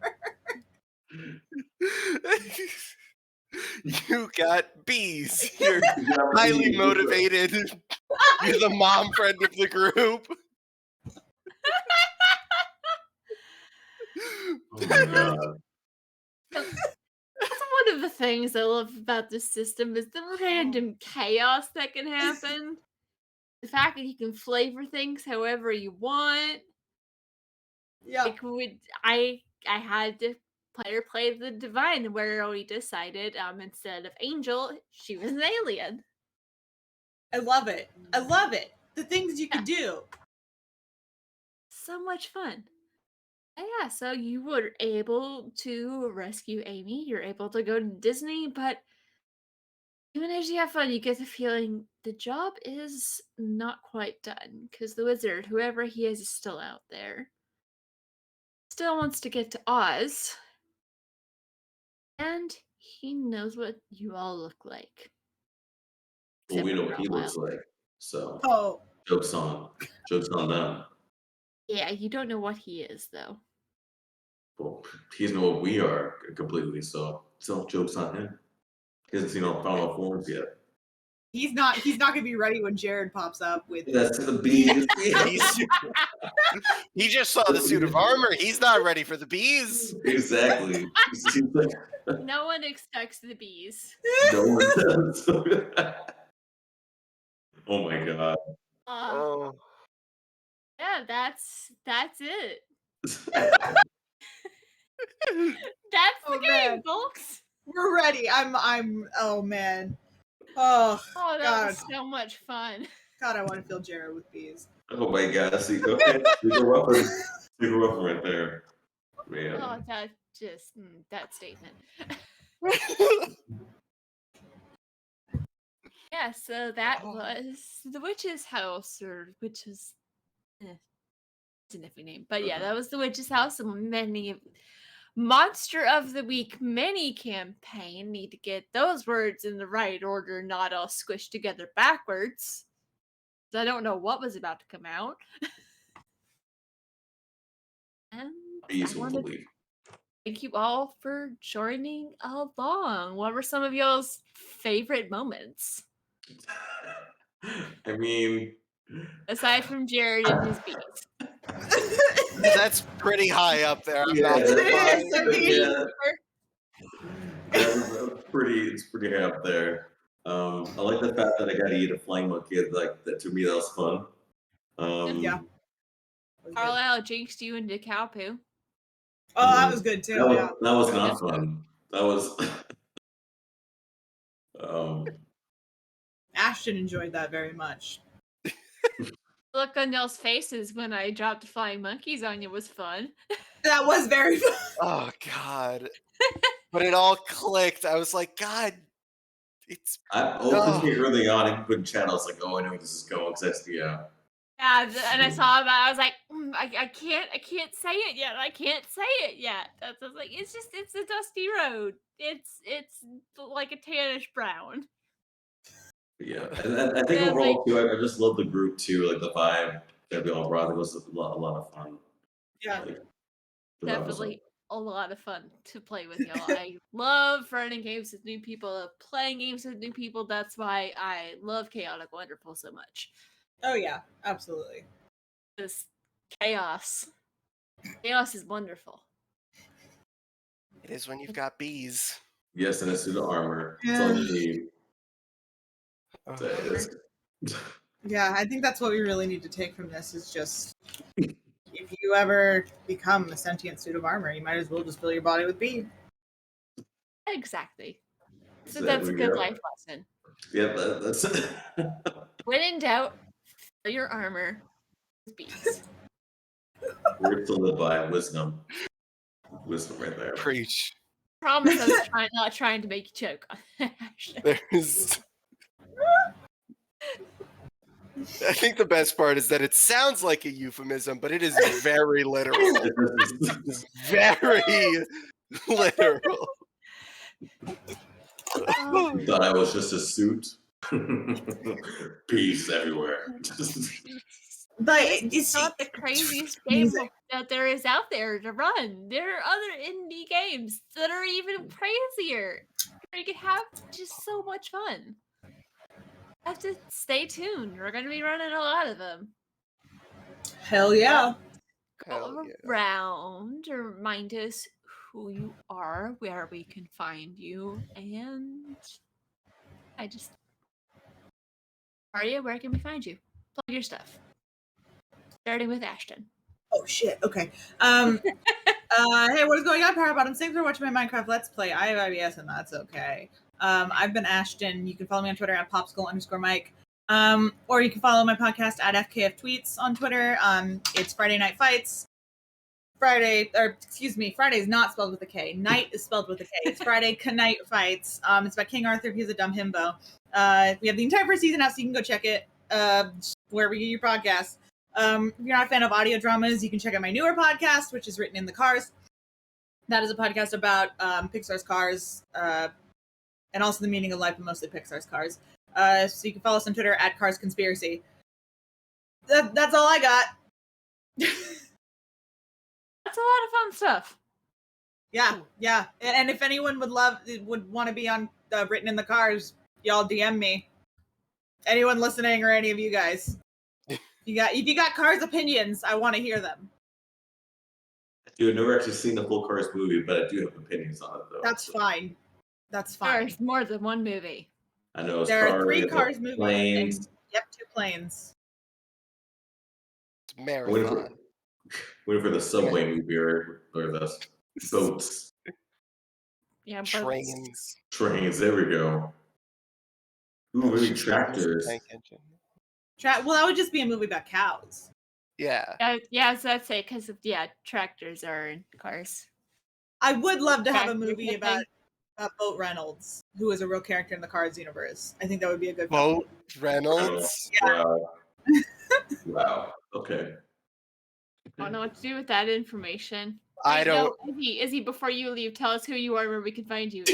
You got bees. You're You got highly bees. motivated. You're the mom friend of the group. Oh my god. That's one of the things I love about this system is the random chaos that can happen. The fact that you can flavor things however you want. Yeah, Like I had the player play the divine where we decided instead of angel, she was an alien. I love it. I love it. The things you Yeah. can do. So much fun. And yeah, so you were able to rescue Amy. You're able to go to Disney, but even as you have fun, you get the feeling the job is not quite done because the wizard, whoever he is still out there. Still wants to get to Oz, and he knows what you all look like. Well, we Except know for what he looks Carlisle. like. So Oh, jokes on them. Yeah, you don't know what he is though. Well, he doesn't know what we are completely. So jokes on him. He hasn't seen our final forms yet. he's not gonna be ready when Jared pops up with That's the bees. He just saw the suit of armor. He's not ready for the bees. Exactly. He's like, No one expects the bees. no one does. Oh my god. Oh. Yeah, that's it. That's the Oh, game, man. folks. We're ready. I'm oh man. Oh Oh, that god. was so much fun. God, I want to feel Jared with bees. Oh my god. See, okay. Secret weapon. Secret weapon right there. Man. Oh, that just that statement. Yeah, so that was the witch's house, or witch's it's a nifty name, but yeah, that was the witch's house. And many monster of the week mini campaign. Need to get those words in the right order, not all squished together backwards. I don't know what was about to come out. And Bees, I want to hopefully. thank you all for joining along. What were some of y'all's favorite moments? I mean, Aside from Jared and his bees. That's pretty high up there. I'm not yeah, gonna It lie. is, I mean- yeah, that's pretty. It's pretty high up there. I like the fact that I got to eat a flying monkey. Like that to me, that was fun. Yeah. Carlisle jinxed you into cow poo. Oh, that was good too. Yeah. that was not fun. That was. Ashton enjoyed that very much. Look on y'all's faces when I dropped the flying monkeys on you was fun. That was very fun. Oh god. But it all clicked. I was like, God, it's I opened it early on and put in chat. I was like, oh, I know where this is going. Yeah. Yeah, and I saw that. I was like, I can't say it yet. I can't say it yet. I was like, it's a dusty road. It's like a tannish brown. Yeah, and I think Yeah, overall too, I just love the group too, like the vibe that we all brought. It was a lot of fun. Yeah. Like, the vibe was Definitely a lot of fun to play with y'all. I love running games with new people, playing games with new people. That's why I love Chaotic Wonderful so much. Oh yeah, absolutely. This chaos. Chaos is wonderful. it is when you've got bees. yes, and a suit of armor. That's all you need. Oh. That's- Yeah, I think that's what we really need to take from this is just if you ever become a sentient suit of armor, you might as well just fill your body with bees. Exactly. So that's a Exactly, good yeah. life lesson. Yeah, that's When in doubt, fill your armor with bees. Words to live by, wisdom. Wisdom right there. Preach. Promise I was not trying to make you choke. There's. I think the best part is that it sounds like a euphemism, but it is very literal. Very literal. You thought I was just a suit? Peace everywhere. But It's not the craziest game that there is out there to run. There are other indie games that are even crazier. You can have just so much fun. Have to stay tuned. We're going to be running a lot of them. Hell yeah. Hell yeah. Around to remind us who you are, where we can find you, and Aria, where can we find you? Plug your stuff. Starting with Ashton. Oh shit. Okay. Hey, what is going on, Power Bottoms? Thanks for watching my Minecraft Let's Play. I have IBS, and that's okay. I've been Ashton. You can follow me on Twitter at popsicle_Mike. Or you can follow my podcast at FKF Tweets on Twitter. It's Friday Night Fights. Friday is not spelled with a K. Night is spelled with a K. It's Friday Night Fights. It's about King Arthur. He's a dumb himbo. We have the entire first season out, so you can go check it wherever you get your podcasts. If you're not a fan of audio dramas, you can check out my newer podcast, which is Written in the Cars. That is a podcast about Pixar's Cars and also the meaning of life, but mostly Pixar's Cars. So you can follow us on Twitter at Cars Conspiracy. That's all I got. That's a lot of fun stuff. Yeah. And if anyone would want to be on Written in the Cars, y'all DM me. Anyone listening or any of you guys. If you got Cars opinions, I want to hear them. Dude, I've never actually seen the full Cars movie, but I do have opinions on it, though. That's fine. There's more than one movie. I know. There are 3 Cars movies. Planes. And, yep, 2 planes. It's marathon. Waiting for the subway movie or the boats. Yeah, Trains. Trains, there we go. Ooh, maybe tractors. Well, that would just be a movie about cows. Yeah. So I'd say because of tractors are in cars. I would love to have a movie about Boat Reynolds, who is a real character in the Cars universe. I think that would be a good Boat Reynolds? Yeah. Wow. Okay. I don't know what to do with that information. I don't. Izzy, before you leave, tell us who you are, where we can find you.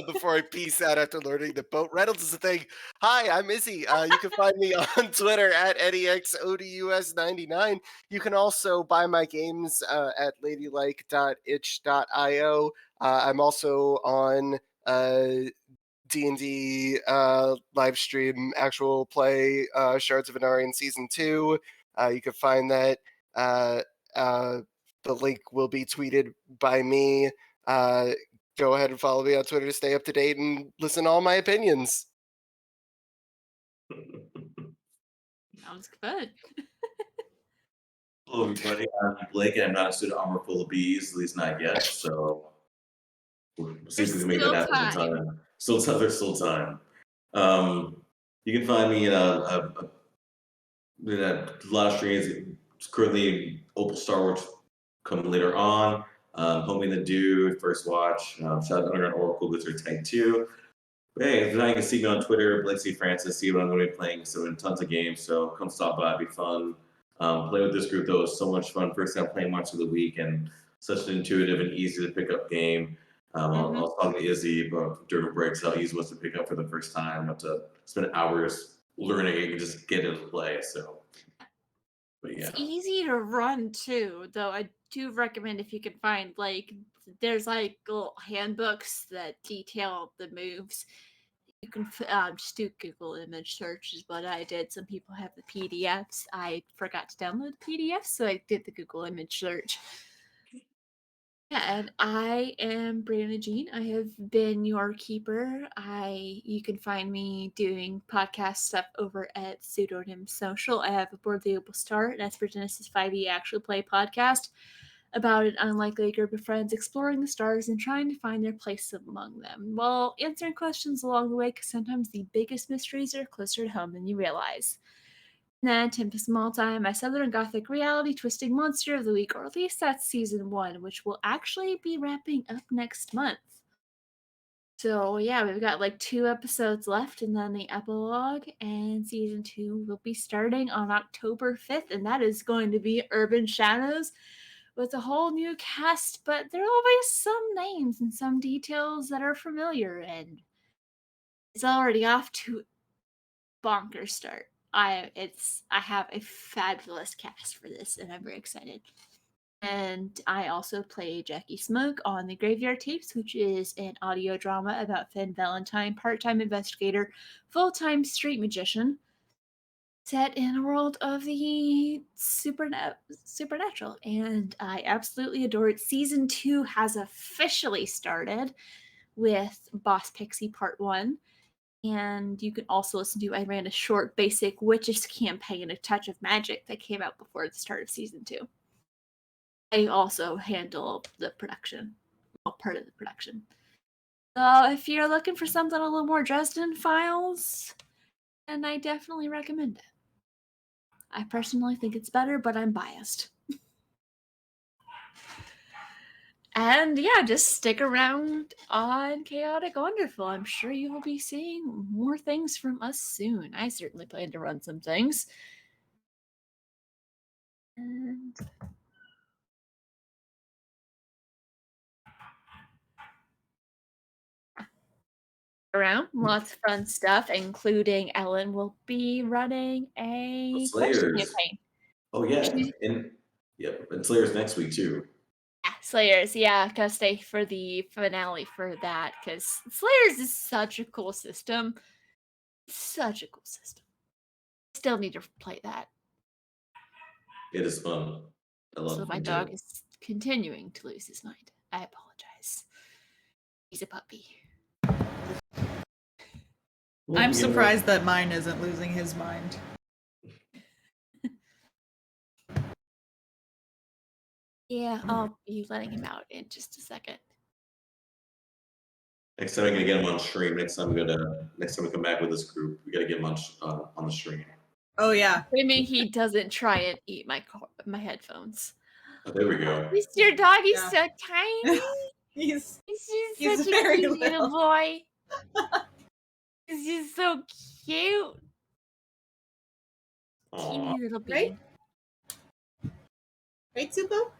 Before I peace out after learning that Boat Reynolds is a thing. Hi, I'm Izzy. You can find me on Twitter at NEXODUS99. You can also buy my games at ladylike.itch.io. I'm also on D&D live stream actual play Shards of Anarian Season 2. You can find that. The link will be tweeted by me. Go ahead and follow me on Twitter to stay up to date and listen to all my opinions. Sounds good. Hello, everybody. I'm Blake, and I'm not a suit of armor full of bees, at least not yet. So we'll see if we can make that happen in time. There's still time. You can find me in a lot of streams. It's currently Opal Star Wars coming later on. Homie the Dude, First Watch, shout out to Underground Oracle, Blizzard Tank 2. But hey, if you can see me on Twitter, Blake C. Francis, see what I'm going to be playing. So in tons of games, so come stop by, it'd be fun. Play with this group though, is so much fun. First time playing much of the week and such an intuitive and easy to pick up game. I was talking to Izzy about during breaks how easy it was to pick up for the first time, not to spend hours learning and just get into play. So, but yeah, it's easy to run too. Though I do recommend if you can find there's little handbooks that detail the moves. You can just do Google image search is what I did. Some people have the PDFs. I forgot to download the PDFs, so I did the Google image search. Yeah, and I am Brianna Jean. I have been your keeper. You can find me doing podcast stuff over at Pseudonym Social. I have a Board the Opal Star, an Esper Genesis 5e actual play podcast about an unlikely group of friends exploring the stars and trying to find their place among them, while answering questions along the way, because sometimes the biggest mysteries are closer to home than you realize. then Tempest Multi, my Southern Gothic reality twisting monster of the week, or at least that's season 1, which will actually be wrapping up next month. So yeah, we've got like 2 episodes left and then the epilogue, and season 2 will be starting on October 5th, and that is going to be Urban Shadows with a whole new cast, but there will be some names and some details that are familiar, and it's already off to bonkers start. I have a fabulous cast for this, and I'm very excited. And I also play Jackie Smoke on the Graveyard Tapes, which is an audio drama about Finn Valentine, part-time investigator, full-time street magician, set in a world of the supernatural. And I absolutely adore it. Season 2 has officially started with Boss Pixie Part 1. And you can also listen to I ran a short basic witches campaign, A Touch of Magic, that came out before the start of season 2. I also handle the production, well, part of the production. So if you're looking for something a little more Dresden Files, then I definitely recommend it. I personally think it's better, but I'm biased. And yeah, just stick around on Chaotic Wonderful. I'm sure you will be seeing more things from us soon. I certainly plan to run some things. And around lots of fun stuff, including Ellen will be running a question Slayers. campaign. Oh yeah, and Slayers next week too. Yeah, Slayers, yeah, gotta stay for the finale for that, because Slayers is such a cool system. Such a cool system. Still need to play that. It is fun. I love So my it. dog is continuing to lose his mind. I apologize. He's a puppy. Well, I'm you know what? surprised that mine isn't losing his mind. Yeah, I'll be letting him out in just a second. Next time I'm gonna get him on stream. Next time we come back with this group, we gotta get him on the stream. Oh yeah. Assuming he doesn't try and eat my headphones. Oh, there we go. This your dog is Yeah. so tiny. he's He's such a very cute little little. boy. He's just so cute. Aw. Teeny little Right? bean. Right, Supo?